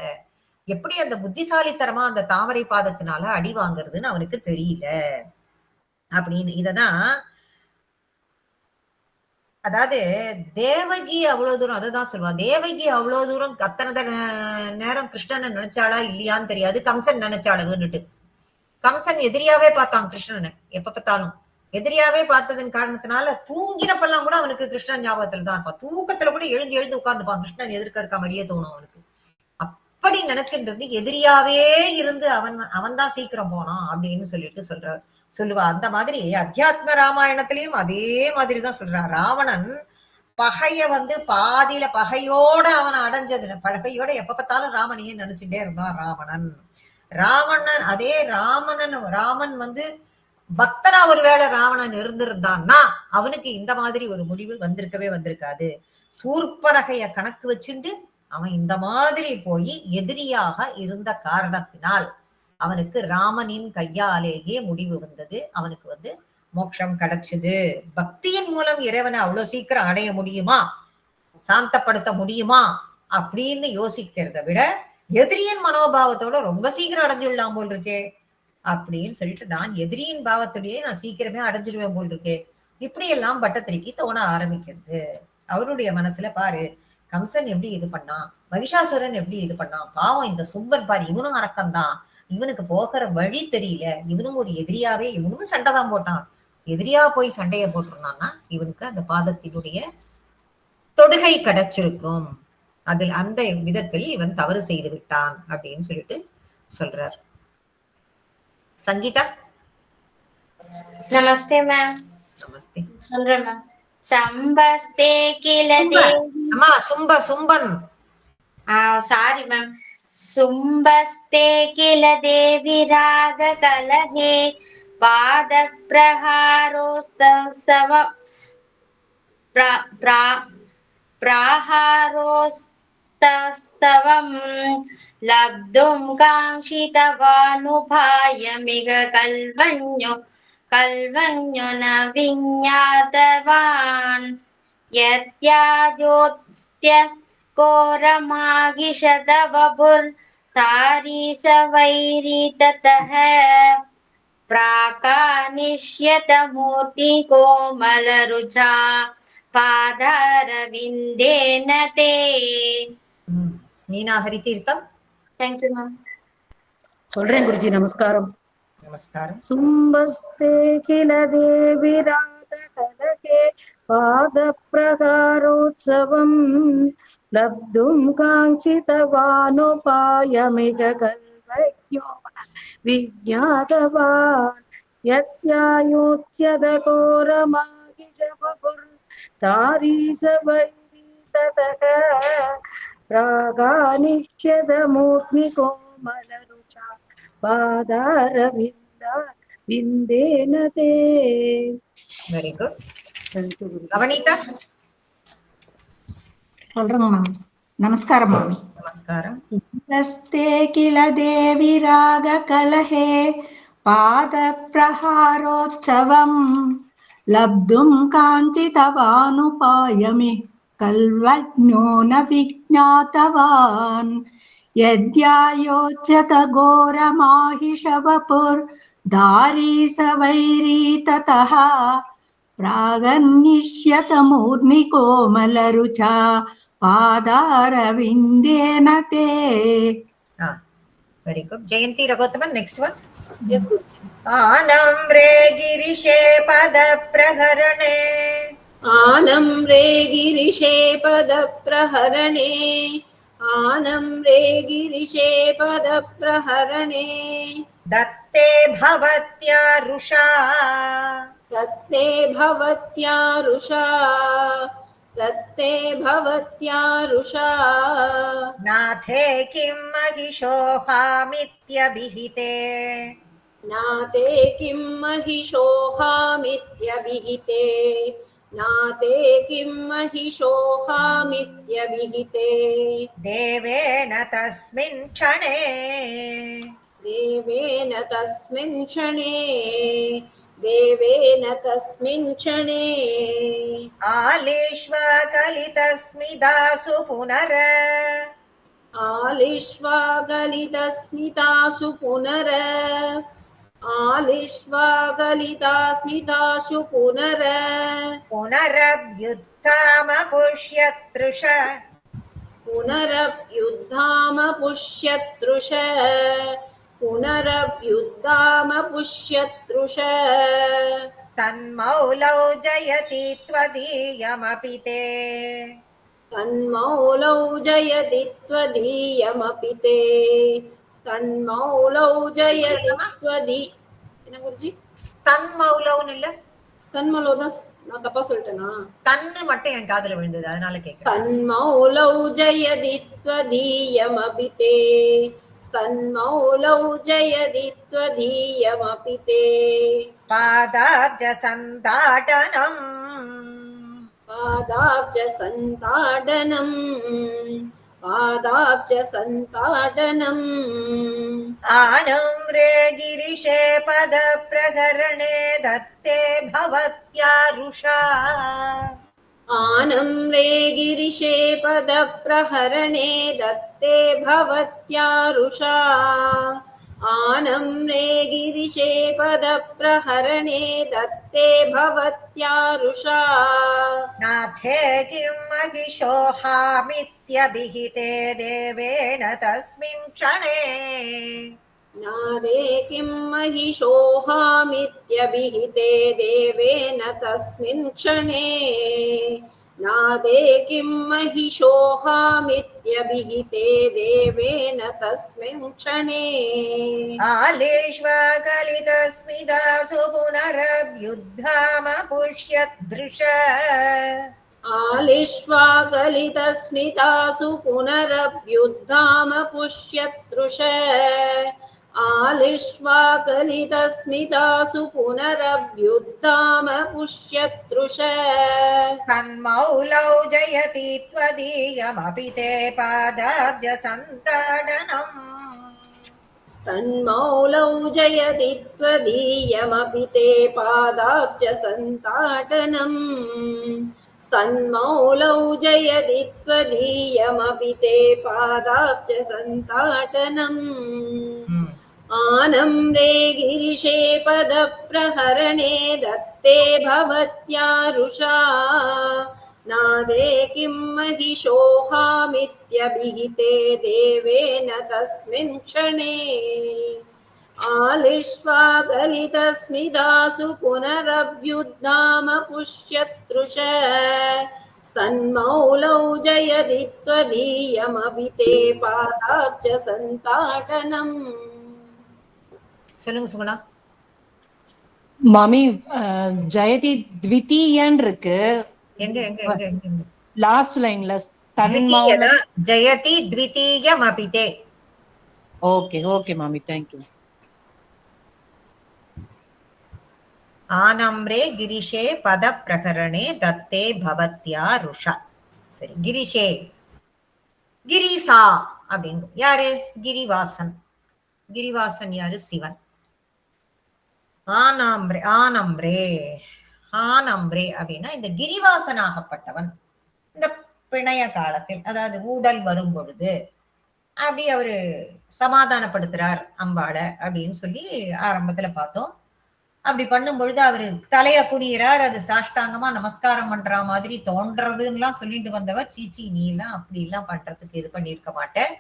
எப்படி அந்த புத்திசாலித்தனமா அந்த தாமரை பாதத்தினால அடி வாங்குறதுன்னு அவனுக்கு தெரியல அப்படின்னு. இததான் அதாவது தேவகி அவ்வளவு தூரம் அததான் சொல்லுவா. தேவகி அவ்வளவு தூரம் அத்தனை நேரம் கிருஷ்ணனை நினைச்சாளா இல்லையான்னு தெரியாது. கம்சன் நினைச்சாளுன்னுட்டு கம்சன் எதிரியாவே பார்த்தான் கிருஷ்ணனை. எப்ப பார்த்தாலும் எதிரியாவே பார்த்ததன் காரணத்தினால தூங்கினப்பெல்லாம் கூட அவனுக்கு கிருஷ்ணன் ஞாபகத்துல தான் இருப்பான். தூக்கத்துல கூட எழுந்து உட்கார்ந்துப்பான். கிருஷ்ணன் எதிர்க்க இருக்க மாதிரியே தோணும் அவனுக்கு. அப்படி நினைச்சுன்றது எதிரியாவே இருந்து அவன் தான் சீக்கிரம் போனான் அப்படின்னு சொல்லுவா. அந்த மாதிரி அத்தியாத்ம ராமாயணத்திலயும் அதே மாதிரிதான் சொல்றான். ராவணன் பகைய பாதியில பகையோட அவனை அடைஞ்சது. பகையோட எப்ப பார்த்தாலும் ராமனையே நினைச்சுட்டே இருந்தான் ராவணன். அதே ராமன் பக்தனா ஒருவேளை ராவணன் இருந்திருந்தான்னா அவனுக்கு இந்த மாதிரி ஒரு முடிவு வந்திருக்காது. சூர்பனகைய கணக்கு வச்சுட்டு அவன் இந்த மாதிரி போய் எதிரியாக இருந்த காரணத்தினால் அவனுக்கு ராமனின் கையாலேயே முடிவு வந்தது. அவனுக்கு மோட்சம் கிடைச்சது. பக்தியின் மூலம் இறைவனை அவ்வளவு சீக்கிரம் அடைய முடியுமா, சாந்தப்படுத்த முடியுமா அப்படின்னு யோசிக்கிறத விட எதிரியின் மனோபாவத்தோட ரொம்ப சீக்கிரம் அடைஞ்சிடலாம் போல் இருக்கே அப்படின்னு சொல்லிட்டு நான் எதிரியின் பாவத்தோடயே நான் சீக்கிரமே அடைஞ்சிடுவேன் போல் இருக்கே, இப்படி எல்லாம் பட்டத்திரிக்கு தோண ஆரம்பிக்கிறது. அவருடைய மனசுல பாரு, கம்சன் எப்படி இது பண்ணான், மகிஷாசுரன் எப்படி இது பண்ணான், பாவம் இந்த சும்பன் பாரு, இவனும் அரக்கம்தான், இவனுக்கு போகிற வழி தெரியல, இவனும் ஒரு எதிரியாவே, இவனும் சண்டை தான் போட்டான், எதிரியா போய் சண்டையை போட்டிருந்தான்னா இவனுக்கு அந்த பாதத்தினுடைய தொடுகை கிடைச்சிருக்கும். அதில் அந்த விதத்தில் இவன் தவறு செய்து விட்டான் அப்படின்னு சொல்லிட்டு சொல்றார். சங்கீதா. நமஸ்தே மேம். நமஸ்தே. சொல்றேன் மேம். சம்பஸ்தே கில அம்மா சும்பன். Sorry ma'am. சும்பஸ்தே கில தேவி ராக கலஹே पादप्रहारोस्तव प्राहारोस्तवं लब्धुं काङ्क्षितवानुभायमिह कल्वन्यो न विज्ञातवान् यत्याजोत्स्त्य कोरमागिषदवपुर्तारीसवैरिततः प्राकानिष्यतमूर्तिकोमलरुचा पादारविन्देन ते. नीना हरितीर्थम. Thank you, ma'am. சொல்றேன் குருஜி. நமஸ்காரம். நமஸ்காரம். சும்பஸ்தே கில தேவிராத கலகே பாதப்பிரகாரோத்சவம் லப்தும் காஞ்சிதவானுபாயமிக கல்வக்யோ விஜ்ஞாதவான் யத்யாயோச்யத கோரமாகிஷவபுர் தாரீசவைரீததக प्रागानिष्यद मूर्ध्निकोमलरुचा पादारविन्दा विन्देन ते. Very good. Avanita. சொல்றேங்க மாமி. நமஸ்காரம் மாமி. நமஸ்காரம். நஸ்தே கில தேவி ராக கலஹே பாத பிரஹாரோத்சவம் லப்தும் காஞ்சிதவானுபாயமே கல்வக்ஞோ ந விஜ்ஞாதவான் யத்யாயோச்யத கோரமாஹிஷவபுர் தாரீசவைரீததः प्रागन्निष्यत मूर्ध्निकोमलरुचा पादारविन्देन ते. Very good. Jayanti Raghotaman, next one. Yes, Guruji. आनम्रे गिरिशे पदप्रहरणे आनम्रे गिरिशे पदप्रहरणे आनम्रे गिरिशे पदप्रहरणे दत्ते भवत्या रुषा दत्ते भवत्या रुषा दत्ते भवत्या रुषा नाथे किं महिषोहामित्यभिहिते नाते किं महिषोहामित्यभिहिते नाते किं महिषोहामित्यभिहिते देवेन तस्मिन् क्षणे देवेन तस्मिन् क्षणे देवेन तस्मिन् क्षणे आलिश्वकलितस्मिदासु पुनर आलिश्वागलितस्मितासु पुनर आलिश्वागलितास्मितासु पुनर पुनरभ्युत्थामपुष्यतृष पुनरभ्युत्थामपुष्यतृष पुनरभ्युत्थामपुष्यतृष तन्मौलौ जयति त्वदीयमपि ते तन्मौलौ जयति त्वदीयमपि ते तन्मौलौ जयति त्वदी என்ன குருஜி தன்மௌலௌன்னு இல்ல தன்மௌலௌ தான் நான் தப்பா சொல்லிட்டேனா தன்னு மட்டும் என் காதுல விழுந்தது அதனால கேக்குறேன் तन्मौलौ जयति त्वदीयमपि ते तन्मौलौ जयति त्वदीयमपि ते पादाब्ज सन्ताडनम् पादाब्ज सन्ताडनम् पादाब्ज सन्ताडनम् आनम्रे गिरिशे पदप्रहरणे दत्ते भवत्या रुषा आनम्रे गिरिशे पदप्रहरणे दत्ते भवत्या रुषा आनम्रे गिरिशे पदप्रहरणे दत्ते भवत्या रुषा नाथे किं महिषोहामित्यभिहिते देवेन तस्मिन् क्षणे नादे किं महिषोहामित्यभिहिते देवेन तस्मिन् क्षणे नादे किं महिषोहामित्यभिहिते देवेन तस्मिन् क्षणे आलिश्वकलितस्मिदासु पुनरभ्युत्थामपुष्यतृष आलिश्वागलितस्मितासु पुनरभ्युत्थामपुष्यतृष आलिश्वाकलितस्मितासु पुनरभ्युत्थाम पुष्यतृष तन्मौलौ जयति त्वदीयमपि ते पादाब्जसन्ताडनम् स्तन्मौलौ जयति त्वदीयमपि ते पादाब्जसन्ताटनम् स्तन्मौलौ जयति त्वदीयमपि ते पादाब्जसन्ताटनम् आनम्रे गिरिशे पदप्रहरणे दत्ते भवत्यारुषा नादे किं महिषोहामित्यभिहिते देवेन तस्मिन् क्षणे आलिश्वाकलितस्मितासु पुनरभ्युद्धाम पुष्यतृष स्तन्मौलौ जयति त्वदीयमपि ते पादाब्जसन्ताटनम् சொல்லுங்க சுகுணா. மாமி ஜெயதி த்விதீயன் இருக்கு. எங்க எங்க எங்க எங்க லாஸ்ட் லைன்ல த்விதீயனா ஜெயதி த்விதீயமபிதே. ஓகே ஓகே மாமி, தேங்க் யூ. ஆனம்ரே கிரிஷே பத பிரகரணே தத்தே பவத்யா ருஷா. சரி, கிரிஷே கிரிசா அப்படிங்க யாரு? கிரிவாசன். கிரிவாசன் யாரு? சிவன். ஆனம்ரே ஆனம்ரே ஆனம்ரே அப்படின்னா இந்த கிரிவாசனாகப்பட்டவன் இந்த பிணைய காலத்தில், அதாவது ஊடல் வரும் பொழுது அப்படி அவரு சமாதானப்படுத்துறார் அம்பாள அப்படின்னு சொல்லி ஆரம்பத்துல பார்த்தோம். அப்படி பண்ணும் பொழுது அவரு தலைய குனிகிறார். அது சாஷ்டாங்கமா நமஸ்காரம் பண்ற மாதிரி தோன்றதுன்னெலாம் சொல்லிட்டு வந்தவர், சீச்சி நீ எல்லாம் அப்படி எல்லாம் பண்றதுக்கு இது பண்ணியிருக்க மாட்டேன்.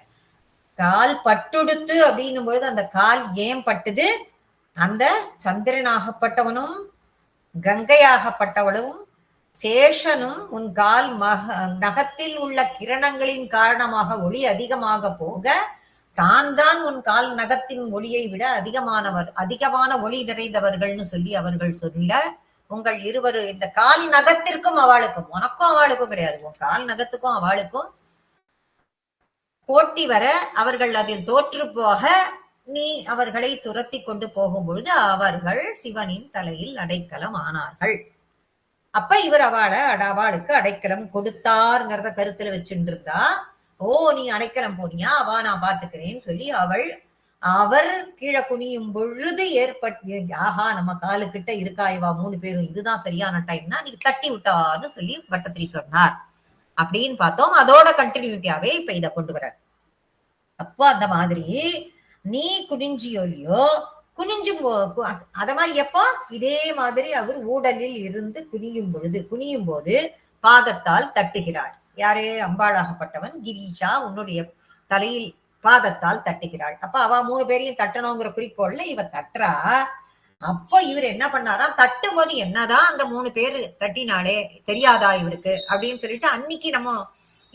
கால் பட்டுடுத்து அப்படின்னும் பொழுது அந்த கால் ஏன் பட்டுது? அந்த சந்திரனாகப்பட்டவனும் கங்கையாகப்பட்டவளும் சேஷனும் உன் கால் நகத்தில் உள்ள கிரணங்களின் காரணமாக ஒளி அதிகமாக போக தான் தான் உன் கால் நகத்தின் ஒளியை விட அதிகமான ஒளி நிறைந்தவர்கள்னு சொல்லி அவர்கள் சொல்ல, உங்கள் இருவரு இந்த கால் நகத்திற்கும் அவளுக்கும், உனக்கும் அவளுக்கும் கிடையாது, உன் கால் நகத்துக்கும் அவளுக்கும் போட்டி வர அவர்கள் அதில் தோற்று போக நீ அவர்களை துரத்தி கொண்டு போகும் பொழுது அவர்கள் சிவனின் தலையில் அடைக்கலம் ஆனார்கள். அப்ப இவர் அவளுக்கு அடைக்கலம் கொடுத்தாருங்கிறத கருத்துல வச்சுட்டு இருந்தா, ஓ நீ அடைக்கலம் போனியா, அவா நான் பாத்துக்கிறேன்னு சொல்லி அவர் கீழே குனியும் பொழுது ஆஹா நம்ம காலுக்கிட்ட இருக்கா இவா 3 பேரும், இதுதான் சரியான டைம்னா நீ தட்டி விட்டான்னு சொல்லி பட்டத்திரி சொன்னார் அப்படின்னு பார்த்தோம். அதோட கண்டினியூட்டியாவே இப்ப இதை கொண்டு வர. அப்போ அந்த மாதிரி நீ குனிஞ்சியோ இல்லையோ, குனிஞ்சும் அத மாதிரி எப்போ இதே மாதிரி அவர் ஊடலில் இருந்து குனியும் போது பாதத்தால் தட்டுகிறாள். யாரு? அம்பாளாகப்பட்டவன் கிரீஷா உன்னுடைய தலையில் பாதத்தால் தட்டுகிறாள். அப்ப அவ 3 பேரையும் தட்டணுங்கிற குறிக்கோள்ல இவ தட்டுறா. அப்போ இவர் என்ன பண்ணாரா, தட்டும் போது என்னதான் அந்த 3 பேரு தட்டினாலே தெரியாதா இவருக்கு அப்படின்னு சொல்லிட்டு அன்னைக்கு நம்ம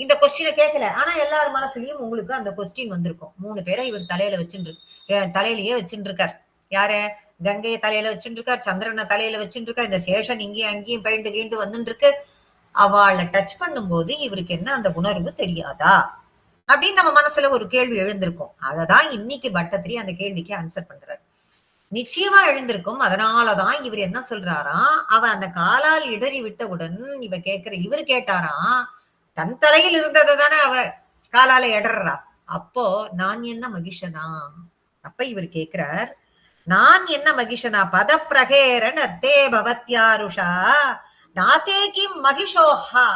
இந்த கொஸ்டினை கேட்கல. ஆனா எல்லாரும் மனசுலயும் உங்களுக்கு அந்த கொஸ்டின் வந்திருக்கும். 3 பேரை இவர் தலையிலேயே வச்சுட்டு இருக்கார். யார? கங்கையை தலையில வச்சுட்டு இருக்கார், சந்திரனை தலையில வச்சுட்டு இருக்கார், இந்த சேஷன் இங்கேயும் அங்கேயும் பயிண்டு வந்துட்டு இருக்கு. அவளை டச் பண்ணும் போது இவருக்கு என்ன அந்த உணர்வு தெரியாதா அப்படின்னு நம்ம மனசுல ஒரு கேள்வி எழுந்திருக்கும். அததான் இன்னைக்கு பட்டத்திரி அந்த கேள்விக்கு ஆன்சர் பண்றாரு. நிச்சயமா எழுந்திருக்கும். அதனாலதான் இவர் என்ன சொல்றாராம், அவ அந்த காலால் இடறி விட்டவுடன் இவர் கேட்டாராம், தன் தலையில் இருந்ததை தானே அவ காலால இடறா. அப்போ நான் என்ன மகிஷனா? அப்ப இவர் கேட்கிறார், நான் என்ன மகிஷனா? பத பிரகேரன் அத்தே பவத்யாருஷா நாதே கிம் மகிஷோஹா.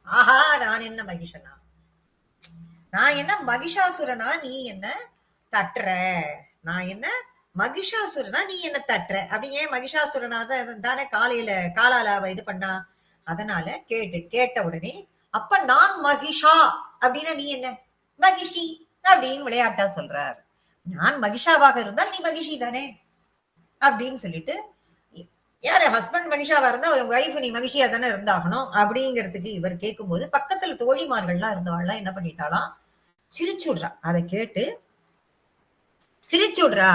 ஆஹா, நான் என்ன மகிஷனா? நான் என்ன மகிஷாசுரனா? நீ என்ன தட்டுற? நான் என்ன மகிஷாசுரனா? நீ என்ன தட்டுற? அப்படி ஏன் மகிஷாசுரனா தானே காலால அவ இது பண்ணா. அதனால கேட்ட உடனே அப்ப நான் மகிஷா அப்படின்னா நீ என்ன மகிஷி அப்படின்னு விளையாட்டா சொல்றார். நான் மகிஷாவாக இருந்தால் நீ மகிஷி தானே அப்படின்னு சொல்லிட்டு, யாரு ஹஸ்பண்ட் மகிஷாவா இருந்தா ஒரு வைஃப் நீ மகிஷியா தானே இருந்தாகணும் அப்படிங்கிறதுக்கு இவர் கேட்கும் போது பக்கத்துல தோழிமார்கள்லாம் இருந்தவாள்லாம் என்ன பண்ணிட்டாலாம், சிரிச்சு விடுறா. அதை கேட்டு சிரிச்சு விடுறா.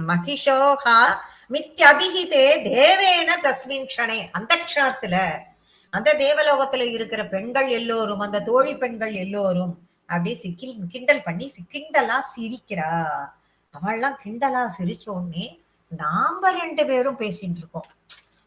மகிஷோஹா மித்யபிஹிதே தேவேன தஸ்மின் க்ஷணே. அந்த க்ஷணத்துல அந்த தேவலோகத்துல இருக்கிற பெண்கள் எல்லோரும், அந்த தோழி பெண்கள் எல்லோரும் அப்படியே கிண்டல் பண்ணி கிண்டலா சிரிக்கிறா. அவள்லாம் கிண்டலா சிரிச்ச உடனே நாம 2 பேரும் பேசிட்டு இருக்கோம்.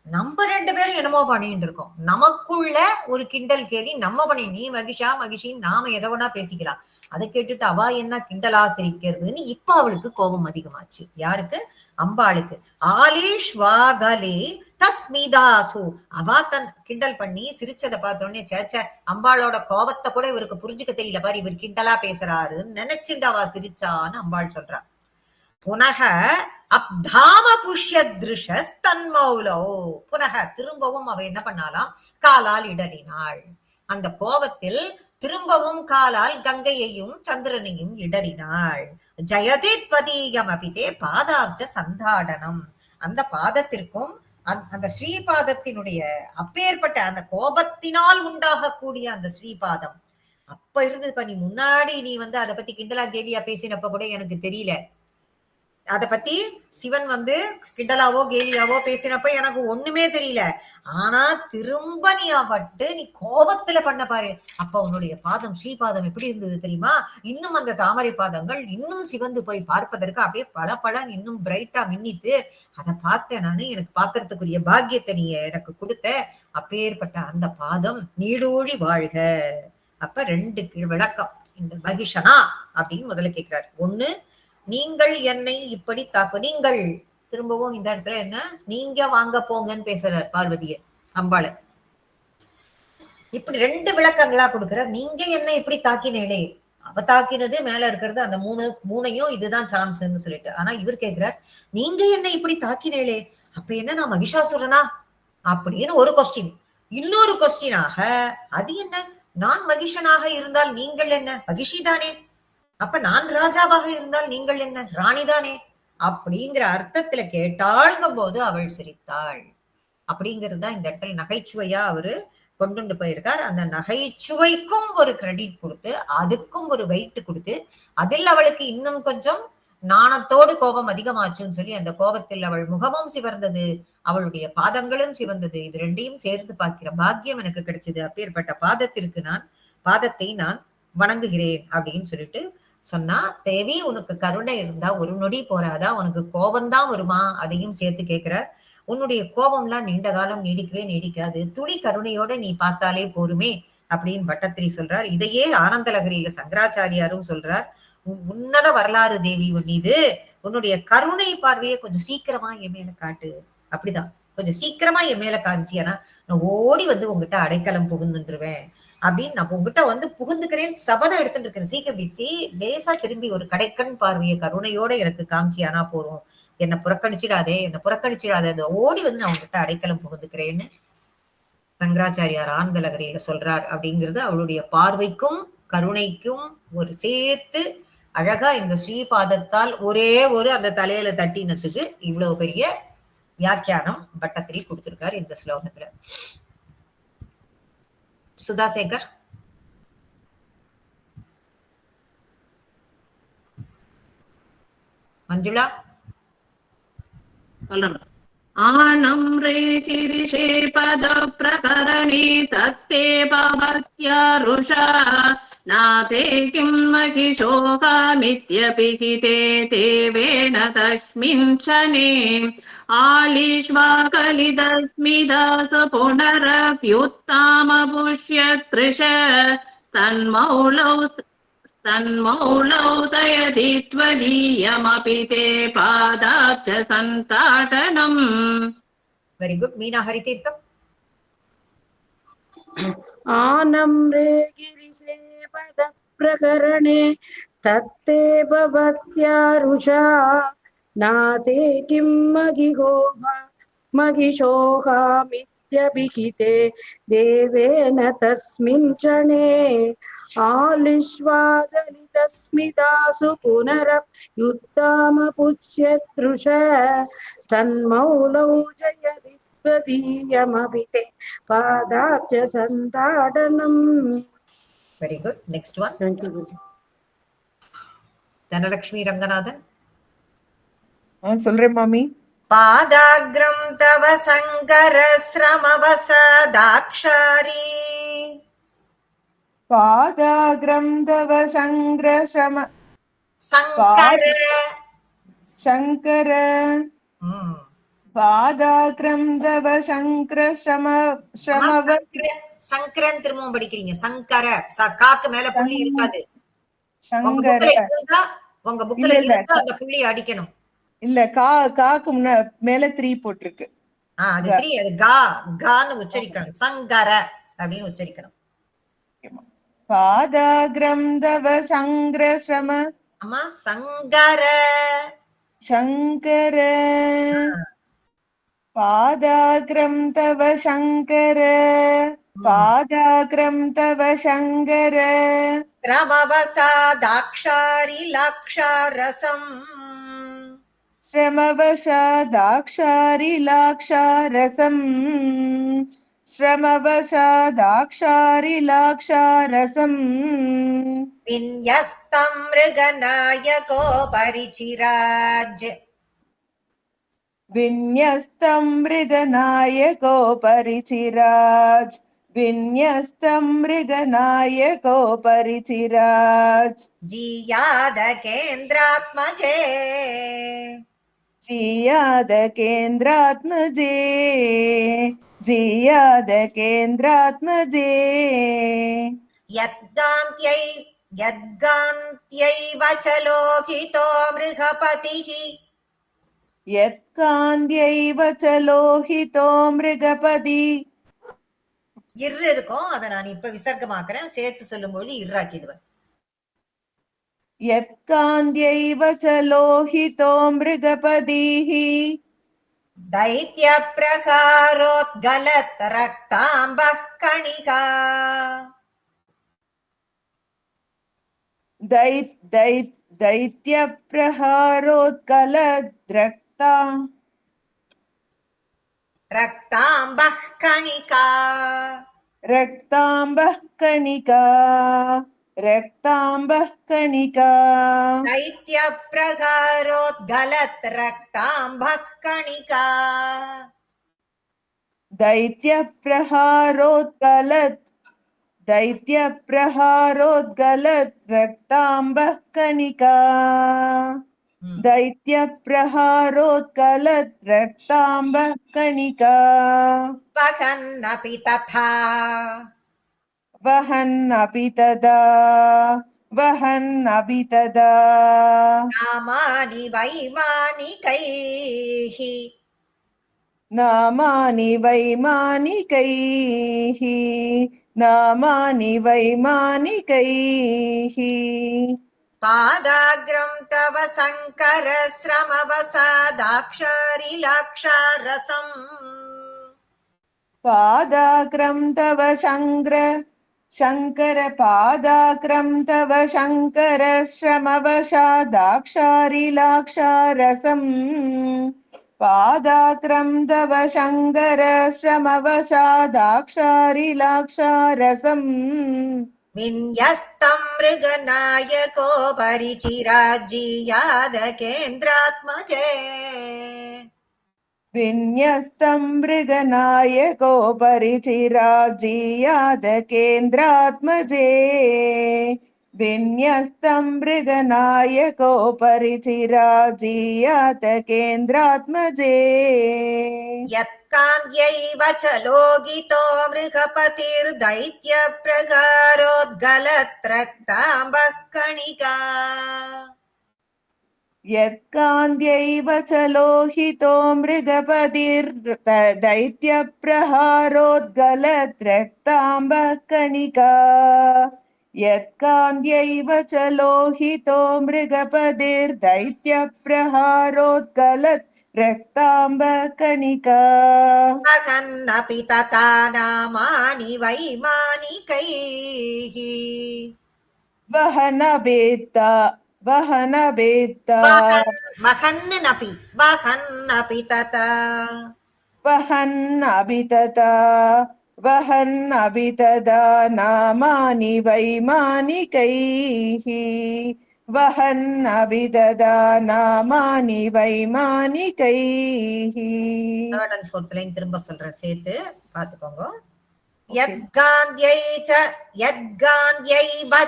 நம்ம 2 பேரும் என்னமோ பண்ணிட்டு இருக்கோம். நமக்குள்ள ஒரு கிண்டல் கேலி நம்ம பண்ணி, நீ மகிஷா மகிஷின்னு நாம எதை வேணா பேசிக்கலாம். அதை கேட்டுட்டு அவ என்ன கிண்டலா சிரிக்கிறதுன்னு இப்ப அவளுக்கு கோபம் அதிகமாச்சு. யாருக்கு? அம்பாளுக்கு. ஆலிஷ்வாகலே தஸ்மிதாசு. அவ தன் கிண்டல் பண்ணி சிரிச்சதை பார்த்தோன்னே சேச்ச அம்பாளோட கோபத்தை கூட இவருக்கு புரிஞ்சுக்க தெரியல பாரு, இவர் கிண்டலா பேசுறாருன்னு நினைச்சுட்டு அவ சிரிச்சான்னு அம்பாள் சொல்றா. புனக அப்தாம புஷ்யத்ருஷஸ்தன்மௌலோ. புனக திரும்பவும் அவ என்ன பண்ணாலாம்? காலால் இடறினாள். அந்த கோபத்தில் திரும்பவும் காலால் கங்கையையும் சந்திரனையும் இடறினாள். ஜயதி த்வதீயமபிதே பாதாப்ஜ சந்தாடனம். அந்த பாதத்திற்கும் அந்த ஸ்ரீபாதத்தினுடைய அப்பேற்பட்ட அந்த கோபத்தினால் உண்டாகக்கூடிய அந்த ஸ்ரீபாதம் அப்ப இருந்தது. நீ முன்னாடி நீ வந்து அதை பத்தி கிண்டலா கேலியா பேசினப்ப கூட எனக்கு தெரியல. அத பத்தி சிவன் வந்து கிண்டலாவோ கேலியாவோ பேசினப்ப எனக்கு ஒண்ணுமே தெரியல. ஆனா திரும்ப நீ அவட்டு நீ கோபத்துல பண்ண பாரு, அப்ப உன்னுடைய பாதம் ஸ்ரீபாதம் எப்படி இருந்தது தெரியுமா? இன்னும் அந்த தாமரை பாதங்கள் இன்னும் சிவந்து போய் பார்ப்பதற்கு அப்படியே பல இன்னும் பிரைட்டா மின்னித்து அதை பார்த்தேன் நானு. எனக்கு பார்க்கறதுக்குரிய பாக்கியத்தை நீ எனக்கு கொடுத்த. அப்பேற்பட்ட அந்த பாதம் நீடூழி வாழ்க. அப்ப 2 விளக்கம் இந்த மகிஷனா அப்படின்னு முதல்ல கேட்கிறார். ஒண்ணு, நீங்கள் என்னை இப்படி தாக்கு. நீங்கள் திரும்பவும் இந்த இடத்துல என்ன, நீங்க வாங்க போங்கன்னு பேசுறார் பார்வதிய அம்பாள. இப்படி 2 விளக்கங்களா கொடுக்கிறார். நீங்க என்ன இப்படி தாக்கினேளே, அவ தாக்கினது மேல இருக்கிறது அந்த மூணையும் இதுதான் சான்ஸ்ன்னு சொல்லிட்டு. ஆனா இவர் கேட்கிறார், நீங்க என்ன இப்படி தாக்கினேளே, அப்ப என்ன நான் மகிஷாசுரனா அப்படின்னு ஒரு கொஸ்டின். இன்னொரு கொஸ்டினாக, அது என்ன, நான் மகிஷனாக இருந்தால் நீங்கள் என்ன மகிஷிதானே, அப்ப நான் ராஜாவாக இருந்தால் நீங்கள் என்ன ராணிதானே அப்படிங்கிற அர்த்தத்துல கேட்டாள்ங்கும் போது அவள் சிரித்தாள். அப்படிங்கிறது தான் இந்த இடத்துல நகைச்சுவையா அவரு கொண்டு போயிருக்கார். அந்த நகைச்சுவைக்கும் ஒரு கிரெடிட் கொடுத்து, அதுக்கும் ஒரு வெயிட் கொடுத்து, அதில் அவளுக்கு இன்னும் கொஞ்சம் நாணத்தோடு கோபம் அதிகமாச்சுன்னு சொல்லி அந்த கோபத்தில் அவள் முகமும் சிவந்தது, அவளுடைய பாதங்களும் சிவந்தது. இது 2ஐயும் சேர்ந்து பார்க்கிற பாக்கியம் எனக்கு கிடைச்சது. அப்பேற்பட்ட பாதத்தை நான் வணங்குகிறேன் அப்படின்னு சொல்லிட்டு சொன்னா, தேவி உனக்கு கருணை இருந்தா ஒரு நொடி போறாதா, உனக்கு கோபம்தான் வருமா, அதையும் சேர்த்து கேட்கிறார். உன்னுடைய கோபம்லாம் நீண்ட காலம் நீடிக்கவே நீடிக்காது, துளி கருணையோட நீ பார்த்தாலே போருமே அப்படின்னு பட்டத்திரி சொல்றார். இதையே ஆனந்தலகரியில சங்கராச்சாரியாரும் சொல்றார். உன்னத வரலாறு தேவி உன் இது, உன்னுடைய கருணை பார்வையை கொஞ்சம் சீக்கிரமா என் மேல காட்டு. அப்படிதான், கொஞ்சம் சீக்கிரமா என் மேல காமிச்சியானா நான் ஓடி வந்து உங்ககிட்ட அடைக்கலம் புகுந்துருவேன் அப்படின்னு நான் உங்ககிட்ட வந்து புகுந்துக்கிறேன், சபதம் எடுத்துட்டு இருக்கேன். சீக்கிரம் வித்தி லேசா திரும்பி ஒரு கடைக்கண் பார்வையை கருணையோட எனக்கு காமிச்சியானா போறோம், என்னை புறக்கணிச்சிடாதே அந்த ஓடி வந்து நான் உங்ககிட்ட அடைக்கலம் புகுந்துக்கிறேன்னு சங்கராச்சாரியார் ஆனந்தலகரியில சொல்றார். அப்படிங்கிறது அவளுடைய பார்வைக்கும் கருணைக்கும் ஒரு சேர்த்து அழகா இந்த ஸ்ரீபாதத்தால் ஒரே ஒரு அந்த தலையில தட்டினத்துக்கு இவ்வளவு பெரிய வியாக்கியானம் பட்டத்திரி கொடுத்திருக்காரு இந்த ஸ்லோகத்துல. சுதாசேகர். மஞ்சுளா. आनम्रे गिरिशे पद प्रकरणे तत्ते भवत्यारुषा नाते किं महिषोकामित्यभिहिते देवेन तस्मिन् क्षणे आलिश्वाकलिदस्मिदास पुनरप्युत्तामपुष्यतृष तन्मौलौ सयति त्वदीयमपि ते पादाब्ज सन्ताटनम्. Very good. Meena Haritirtham. आनम्रे गिरिशे पद प्रकरणे तत्ते भवत्यारुषा नाते किं महिषोहामित्यभिहिते देवेन तस्मिन् क्षणे आलिश्वादलितस्मितासु पुनरप्युत्तामपुष्यतृष तन्मौलौ जयति त्वदीयमपि ते पादाब्ज सन्ताडनम्. Very good. Next one. Thank you. Dhanalakshmi Ranganathan. சொல்றேன் மாமி. பாதாக்ரம் தவ சங்கர ஸ்ரமவசதாக்ஷாரி பாதாக்ரம் தவ சங்கிரம சங்கர சங்கர பாதாக்ரம் தவ ஸ்ரமவ சங்கரன் திரும்பவும் படிக்கிறீங்க. சங்கர காக்கு மேல புள்ளி இருக்காது. சங்கர உங்க புக்ல இருந்தா அந்த புள்ளி அடிக்கணும். இல்ல காக்கு மேல 3 போட்டிருக்கு. அது 3 அது கான்னு உச்சரிக்கணும். சங்கர அப்படின்னு உச்சரிக்கணும். பாதாக்ரம் தவ சங்கிரம அம்மா சங்கர சங்கர பாதாக்ரம் தவ சங்கர பாதாக்ரம் தவ சங்கர ஸ்ரமவசாதாக்ஷாரி லாக்ஷாரசம் ஸ்ரமவசாதாக்ஷாரி லாக்ஷாரசம் ஸ்ரமவசாதாக்ஷாரி லாக்ஷாரசம் வின்யஸ்தம் மிருகநாயகோ பரிச்சிராஜ் வின்யஸ்தம் மிருகநாயகோ பரிச்சிராஜ் வின்யஸ்தம் மிருகநாயகோ பரிச்சிராஜ் ஜீயாத கேந்திராத்மஜே ஜீயாத கேந்திராத்மஜே ஜீயாத கேந்திராத்மஜே யத்காந்த்யைவ சலோகிதோ மிருகபதிஹி யத்காந்த்யைவ சலோகிதோ மிருகபதி இருக்கும். அதை நான் இப்ப விசர்க்கமாக்குறேன். சேர்த்து சொல்லும்போது இர்ராக்கிடுவேன். யத்காந்த்யைவ சலோகிதோ மிருகபதிஹி दैत्य प्रकारोद्गलत् रक्ताम्बः कणिका दैत्य प्रहारोत्कलत् रक्ताम्बः कणिका रक्ताम्बः कणिका रक्ताम्बः कणिका दैत्य प्रकारोद्गलत् रक्ताम्बः कणिका दैत्य प्रहारोत्कलत् रक्ताम्बः कणिका दैत्य प्रहारोत्कलत् रक्ताम्बः कणिका वहन्नपि तथा वहन्नपि तदा नामानि वैमानिकैः नामानि वैमानिकैः पादाग्रं तव शङ्कर श्रमवसादाक्षारि लाक्षारसम् पादाग्रं तव शङ्कर पादाग्रं तव शङ्कर श्रमवशादाक्षारि लाक्षारसम् पादाग्रं तव शङ्कर श्रमवशादाक्षारि लाक्षारसम् विन्यस्तं मृगनायको परिचिराज्यीयाद केन्द्रात्मजे विन्यस्तं मृगनायको परिचिराज्यीयाद केन्द्रात्मजे विन्यस्तं मृगनायको परिचिराज्यीयाद केन्द्रात्मजे यत्कान्त्यैव च लोगितो मृगपतिर्दैत्य प्रगारोद्गलत् रक्ताम्बः कणिका यत्कान्त्यैव च लोहितो मृगपतिर्दैत्य प्रहारोद्गलत् रक्ताम्बः कणिका यत्कान्त्यैव च लोहितो मृगपतिर्दैत्य प्रहारोद्गलत् रक्ताम्बः कणिका वहन्नपि तथा नामानि वैमानिकैः वहनभेत्ता वहन्नपि तथा नामानि वैमानिकैः वहन् अभिददा नामानि वैमानिकैः. தேர்ட் அண்ட் ஃபோர்த் லைன் திரும்ப சொல்றேன், சேர்த்து பாத்துக்கோங்க. यद्गान्ध्यैव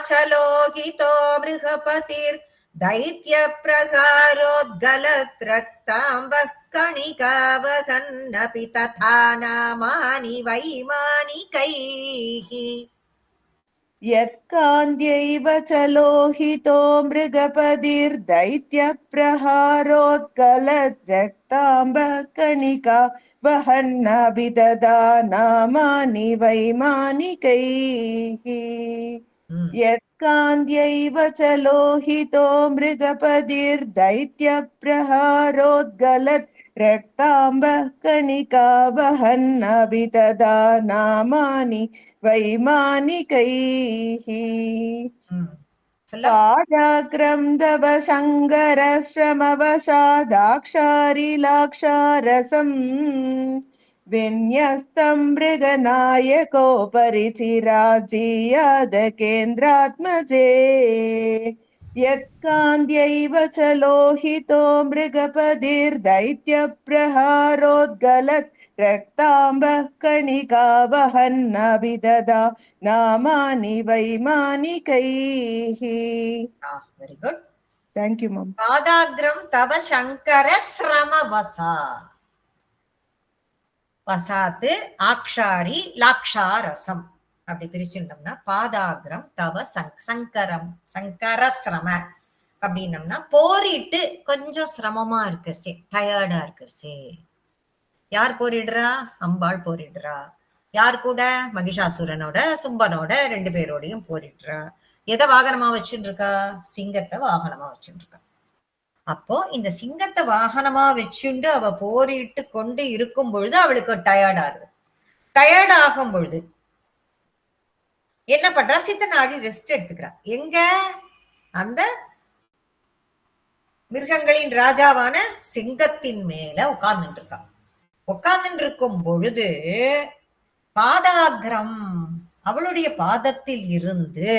च लोहितो बृहपतिर् दैत्य प्रकारोद्गलत्रक्ताम्बः कणिका वहन्नपि तथा नामानि वैमानिकैः. यत्कान्त्यैव च लोहितो मृगपतिर्दैत्यप्रहारोत्कलद्रक्ताम्बः कणिका वहन्नभिददा नामानि वैमानिकैः. यत्कान्त्यैव च लोहितो मृगपतिर्दैत्यप्रहारोद्गलत् रक्ताम्बः कणिका वहन्नभिददा नामानि वैमानिकैः. पादाग्रं तव शङ्करश्रमवशादाक्षारिलाक्षारसम् विन्यस्तं मृगनायकोपरि चिराजीयादकेन्द्रात्मजे. यत्कान्त्यैव च लोहितो मृगपतिर्दैत्यप्रहारोद्गलत् रक्ताम्बः कणिका वहन्नभिददा नामानि वैमानिकैः. Very good. Thank you, mom. பாதாகிரம் தவ சங்கர ஸ்ரமவசா. வசாத்து ஆக்ஷாரி லாக்ஷாரசம் அப்படி பிரிச்சுட்டோம்னா பாதாகிரம் தவ சங்கரம் சங்கரஸ்ரம அப்படின்னம்னா போரிட்டு கொஞ்சம் சிரமமா இருக்குச்சு, டயர்டா இருக்குச்சு. யார் போரிடுறா? அம்பாள் போரிடுறா. யார் கூட? மகிஷாசுரனோட சும்பனோட 2 பேரோடையும் போரிடுறா. எதை வாகனமா வச்சுட்டு இருக்கா? சிங்கத்தை வாகனமா வச்சுட்டு இருக்கா. அப்போ இந்த சிங்கத்தை வாகனமா வச்சுண்டு அவ போரிட்டு கொண்டு இருக்கும் பொழுது அவளுக்கு டயர்ட் ஆகுது. டயர்ட் ஆகும் பொழுது என்ன பண்றா? சித்தநாடி ரெஸ்ட் எடுத்துக்கிறா. எங்க? அந்த மிருகங்களின் ராஜாவான சிங்கத்தின் மேல உட்கார்ந்துட்டு இருக்கா. உட்கார்ந்துட்டு இருக்கும் பொழுது பாதாகிரம் அவளுடைய பாதத்தில் இருந்து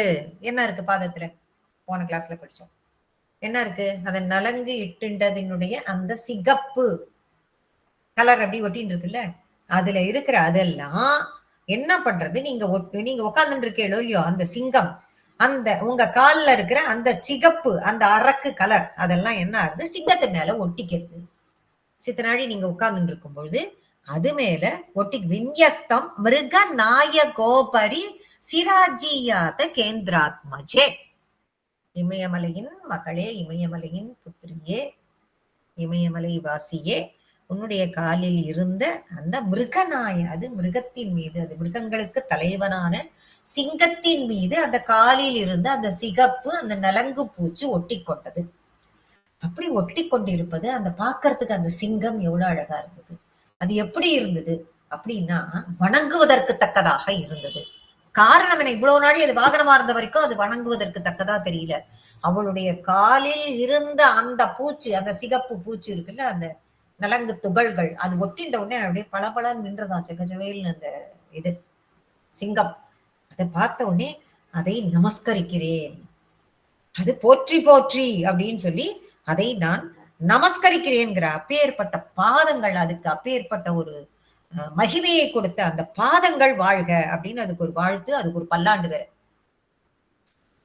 என்ன இருக்கு? பாதத்துல போன கிளாஸ்ல படிச்சோம். என்ன இருக்கு? அதன் நலங்கு இட்டுண்டதினுடைய அந்த சிகப்பு கலர் அப்படி ஒட்டின்னு இருக்குல்ல, அதுல இருக்கிற அதெல்லாம் என்ன பண்றது? நீங்க உட்கார்ந்துட்டு இருக்கீங்களோ இல்லையோ, அந்த சிங்கம் அந்த உங்க கால்ல இருக்கிற அந்த சிகப்பு அந்த அரக்கு கலர் அதெல்லாம் என்ன ஆகுது? சிங்கத்து மேல ஒட்டிக்கிறது. சித்தநாடி நீங்க உட்கார்ந்துட்டு இருக்கும் பொழுது அது மேல ஒட்டி வின்யஸ்தம் மிருக நாயகோபரி சிராஜியாத கேந்திராத்மஜே. இமயமலையின் மகளே, இமயமலையின் புத்திரியே, இமயமலை வாசியே, உன்னுடைய காலில் இருந்த அந்த மிருகநாய, அது மிருகத்தின் மீது, அது மிருகங்களுக்கு தலைவனான சிங்கத்தின் மீது அந்த காலில் இருந்த அந்த சிகப்பு அந்த நலங்கு பூச்சி ஒட்டி கொண்டது. அப்படி ஒட்டி கொண்டிருப்பது அந்த பாக்குறதுக்கு அந்த சிங்கம் எவ்வளவு அழகா இருந்தது. அது எப்படி இருந்தது அப்படின்னா வணங்குவதற்கு தக்கதாக இருந்தது. காரணம் என்ன? இவ்வளவு நாடி அது வாகனமா இருந்த வரைக்கும் அது வணங்குவதற்கு தக்கதா தெரியல. அவளுடைய காலில் இருந்த அந்த பூச்சி, அந்த சிகப்பு பூச்சி இருக்குல்ல, அந்த நலங்கு துகள்கள் அது ஒட்டின்ற உடனே அப்படியே பளபளன்னு நின்றதான் செகஜவேல்னு அந்த இது சிங்கம். அதை பார்த்த உடனே அதை நமஸ்கரிக்கிறேன், அது போற்றி போற்றி அப்படின்னு சொல்லி அதை நான் நமஸ்கரிக்கிறேன்கிற அப்பேற்பட்ட பாதங்கள், அதுக்கு அப்பேற்பட்ட ஒரு மகிமையை கொடுத்த அந்த பாதங்கள் வாழ்க அப்படின்னு அதுக்கு ஒரு வாழ்த்து, அதுக்கு ஒரு பல்லாண்டு வேற.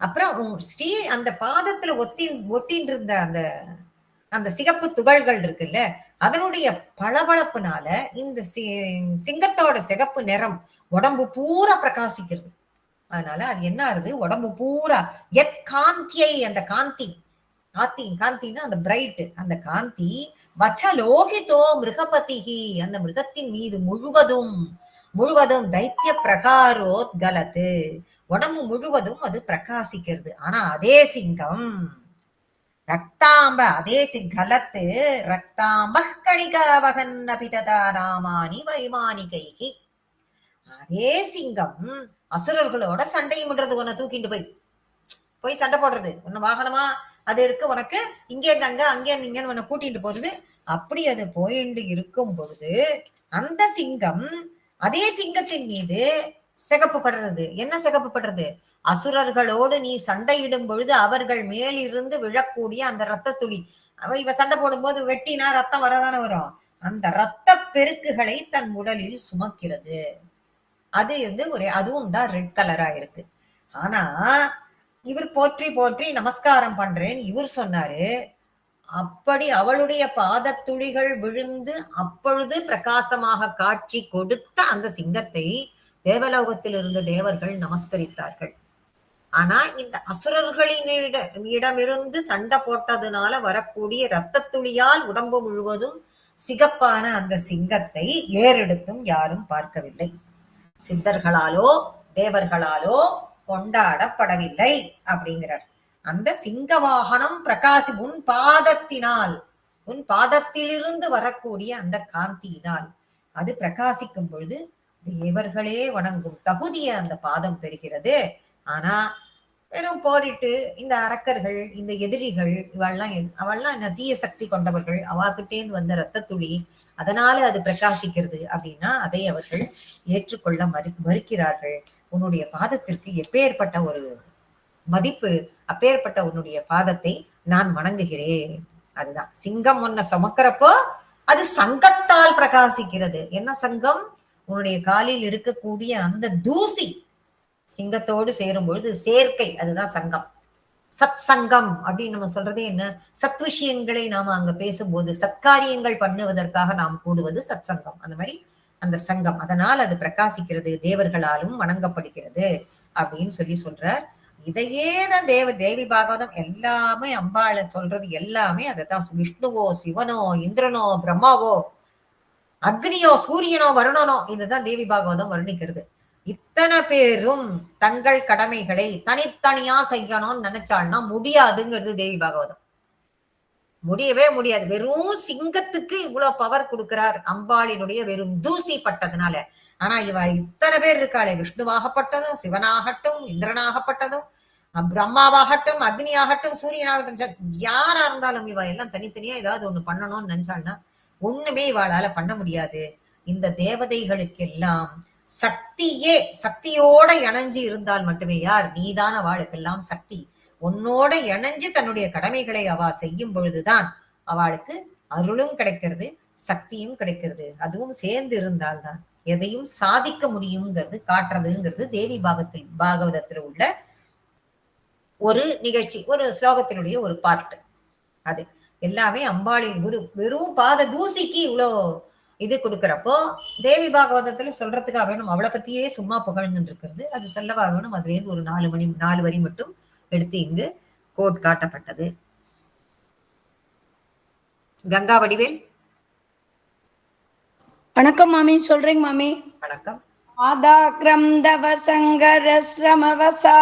அப்புறம் ஸ்ரீ அந்த பாதத்துல ஒட்டின்னு இருந்த அந்த அந்த சிகப்பு துகள்கள் இருக்குல்ல, அதனுடைய பளபளப்புனால இந்த சிங்கத்தோட சிகப்பு நிறம் உடம்பு பூரா பிரகாசிக்கிறது. அதனால அது என்ன ஆகுது? உடம்பு பூரா எத் காந்தியை, அந்த காந்தி, காந்தின்னா அந்த பிரைட், அந்த காந்தி வச்சலோகிதோ மிருகபதிகி, அந்த மிருகத்தின் மீது முழுவதும் தைத்திய பிரகாரோத்கலத்து, உடம்பு முழுவதும் அது பிரகாசிக்கிறது. ஆனா அதே சிங்கம் ரக்தாம்ப, அதே கலத்து ரக்தாம்ப கணிகாவகன் அபிததா ராமானி வைமானிகைகி, அதே சிங்கம் அசுரர்களோட சண்டையும் உன்னை தூக்கிட்டு போய் சண்டை போடுறது, உன்னை வாகனமா அது இருக்கு, உனக்கு இங்கே இருந்து அங்க, அங்கே இருந்து இங்கன்னு உன்னை கூட்டிட்டு போறது. அப்படி அது போயிட்டு இருக்கும் பொழுது அந்த சிங்கம் அதே சிங்கத்தின் மீது சிகப்பு படுறது. என்ன சிகப்பு படுறது? அசுரர்களோடு நீ சண்டையிடும் பொழுது அவர்கள் மேலிருந்து விழக்கூடிய அந்த ரத்த துளி. இவ சண்டை போடும்போது வெட்டினா ரத்தம் வரதானே வரும். அந்த ரத்த பெருக்குகளை தன் உடலில் சுமக்கிறது. அது அதுவும் தான் ரெட் கலரா இருக்கு. ஆனா இவர் போற்றி போற்றி நமஸ்காரம் பண்றேன் இவர் சொன்னாரு. அப்படி அவளுடைய பாதத்துளிகள் விழுந்து அப்பொழுது பிரகாசமாக காட்சி கொடுத்த அந்த சிங்கத்தை தேவலோகத்தில் இருந்த தேவர்கள் நமஸ்கரித்தார்கள். ஆனா இந்த அசுரர்களினிடமிருந்து சண்டை போட்டதுனால வரக்கூடிய இரத்த துளியால் உடம்பு முழுவதும் சிகப்பான அந்த சிங்கத்தை ஏறெடுத்தும் யாரும் பார்க்கவில்லை. சித்தர்களாலோ தேவர்களாலோ கொண்டாடப்படவில்லை அப்படிங்கிறார். அந்த சிங்க வாகனம் பிரகாசி உன் பாதத்திலிருந்து வரக்கூடிய அந்த காந்தியினால் அது பிரகாசிக்கும் பொழுது தேவர்களே வணங்கும் தகுதிய அந்த பாதம் பெறுகிறது. ஆனா வெறும் போரிட்டு இந்த அரக்கர்கள் இந்த எதிரிகள் அவள்லாம் என்ன தீய சக்தி கொண்டவர்கள், அவாக்கிட்டேந்து வந்த ரத்த துளி அதனால அது பிரகாசிக்கிறது அப்படின்னா அதை அவர்கள் ஏற்றுக்கொள்ள மறுக்கிறார்கள். உன்னுடைய பாதத்திற்கு எப்பேற்பட்ட ஒரு மதிப்பு, அப்பேற்பட்ட உன்னுடைய பாதத்தை நான் வணங்குகிறேன். அதுதான் சிங்கம் ஒன்ன சுமக்கிறப்போ அது சங்கத்தால் பிரகாசிக்கிறது. என்ன சங்கம்? உன்னுடைய காலில் இருக்கக்கூடிய அந்த தூசி சிங்கத்தோடு சேரும் பொழுது சேர்க்கை, அதுதான் சங்கம். சத் சங்கம் அப்படின்னு நம்ம சொல்றதே என்ன? சத் விஷயங்களை நாம அங்க பேசும்போது சத்காரியங்கள் பண்ணுவதற்காக நாம் கூடுவது சத் சங்கம். அந்த மாதிரி அந்த சங்கம் அதனால் அது பிரகாசிக்கிறது, தேவர்களாலும் வணங்கப்படுகிறது அப்படின்னு சொல்றார். இதையே தான் தேவி பாகவதம் எல்லாமே அம்பாளை சொல்றது எல்லாமே அதைத்தான். விஷ்ணுவோ சிவனோ இந்திரனோ பிரம்மாவோ அக்னியோ சூரியனோ வருணனோ இதுதான் தேவி பாகவதம் வர்ணிக்கிறது. இத்தனை பேரும் தங்கள் கடமைகளை தனித்தனியா செய்யணும்னு நினைச்சாள்னா முடியாதுங்கிறது தேவி பாகவதம். முடியவே முடியாது. வெறும் சிங்கத்துக்கு இவ்வளவு பவர் கொடுக்கிறார் அம்பாளினுடைய வெறும் தூசி பட்டதுனால. ஆனா இவ இத்தனை பேர் இருக்காளே, விஷ்ணுவாகப்பட்டதும் சிவனாகட்டும் இந்திரனாகப்பட்டதும் பிரம்மாவாகட்டும் அக்னியாகட்டும் சூரியனாகட்டும் யாரா இருந்தாலும் இவ எல்லாம் தனித்தனியா ஏதாவது ஒண்ணு பண்ணணும்னு நினைச்சாள்னா ஒண்ணுமே இவாளால பண்ண முடியாது. இந்த தேவதைகளுக்கெல்லாம் சக்தியோட இணைஞ்சு இருந்தால் மட்டுமே, யார்? நீதான அவளுக்கெல்லாம் சக்தி. உன்னோட இணைஞ்சு தன்னுடைய கடமைகளை அவ செய்யும் பொழுதுதான் அவளுக்கு அருளும் கிடைக்கிறது, சக்தியும் கிடைக்கிறது. அதுவும் சேர்ந்து இருந்தால்தான் எதையும் சாதிக்க முடியுங்கிறது காட்டுறதுங்கிறது தேவி பாகவதத்தில் உள்ள ஒரு நிகழ்ச்சி, ஒரு ஸ்லோகத்தினுடைய ஒரு பார்ட். அது எல்லாமே அம்பாளின் வெறும் பாத தூசிக்கு இவ்வளோ இது கொடுக்கிறப்போ தேவி பாகவதத்துல சொல்றதுக்காக வேணும். அவளை பத்தியே சும்மா புகழ்ந்து இருக்கிறது, அது சொல்லவா வேணும். அதுல இருந்து ஒரு 4 வரி மட்டும் எடுத்து இங்கு கோட் காட்டப்பட்டது. கங்கா வடிவேல். வணக்கம் மாமி. சொல்றேங்க மாமி. வணக்கம். ஆதாக்ரம் தவ சங்கர ஸ்ரமவசா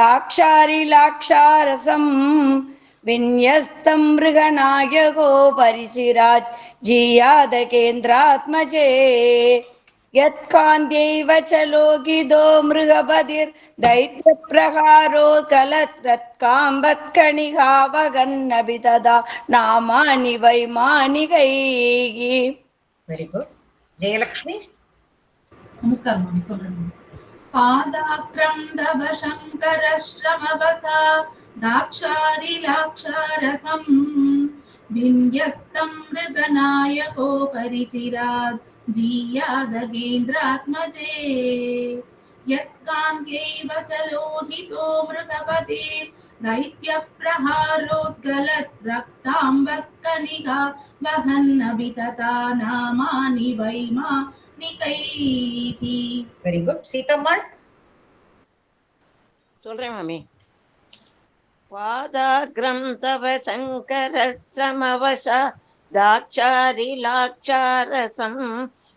தாக்ஷாரி லாக்ஷாரசம் வின்யஸ்தம் மிருகநாயகோ பரிசிராஜ் ஜீயாத கேந்திராத்மஜே யத்காந்த்யைவ சலோகிதோ மிருகபதிர் தைத்ய பிரகாரோ கலத் ரத்காம்பத்கணிகாவகன்னபி ததா நாமானி வைமானிகைஹி. Very good. ஜெயலக்ஷ்மி. நமஸ்காரம் மாமி. சொல்றேன். பாதாக்ரம் தவ சங்கர ஸ்ரமவசா தாக்ஷாரி லாக்ஷாரசம் வின்யஸ்தம் மிருகநாயகோ பரிசிராஜ் ஜீயாதகேந்திராத்மஜே யத்காந்த்யைவ சலோஹிதோ மிருகபதிர் தைத்ய பிரஹாரோத்கலத் ரக்தாம்பக்கணிகா வஹன்னபி ததா நாமானி வைமானிகைஹி. Very good. சீதம்மாள். சொல்றேன் மாமி. பாதாக்ரம் தவ சங்கர ஸ்ரமவசா தாக்ஷாரி லாக்ஷாரசம்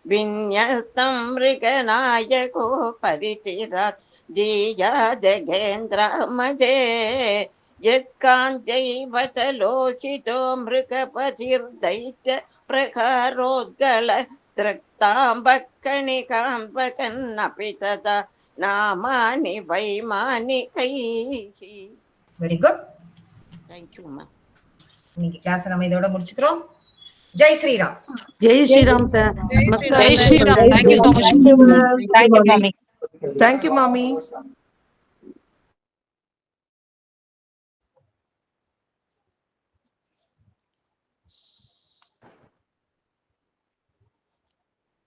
வின்யஸ்தம் மிருகநாயகோ பரிசிராஜ் ஜீயாதகேந்திராத்மஜே யத்காந்த்யைவ சலோஹிதோ மிருகபதிர் தைத்ய பிரகாரோத்கல ரக்தாம்பக்கணிகாம்பகன்னபி ததா நாமானி வைமானிகைஹி. Very good. தேங்க்யூ மா. இன்னைக்கு கிளாஸ் நம்ம இதோட முடிச்சுக்கிறோம். ஜெய் ஸ்ரீராம். ஜெய் ஸ்ரீராம். ஜெய் Sriram. Thank you so much. Thank you, mami. Thank you மாமி.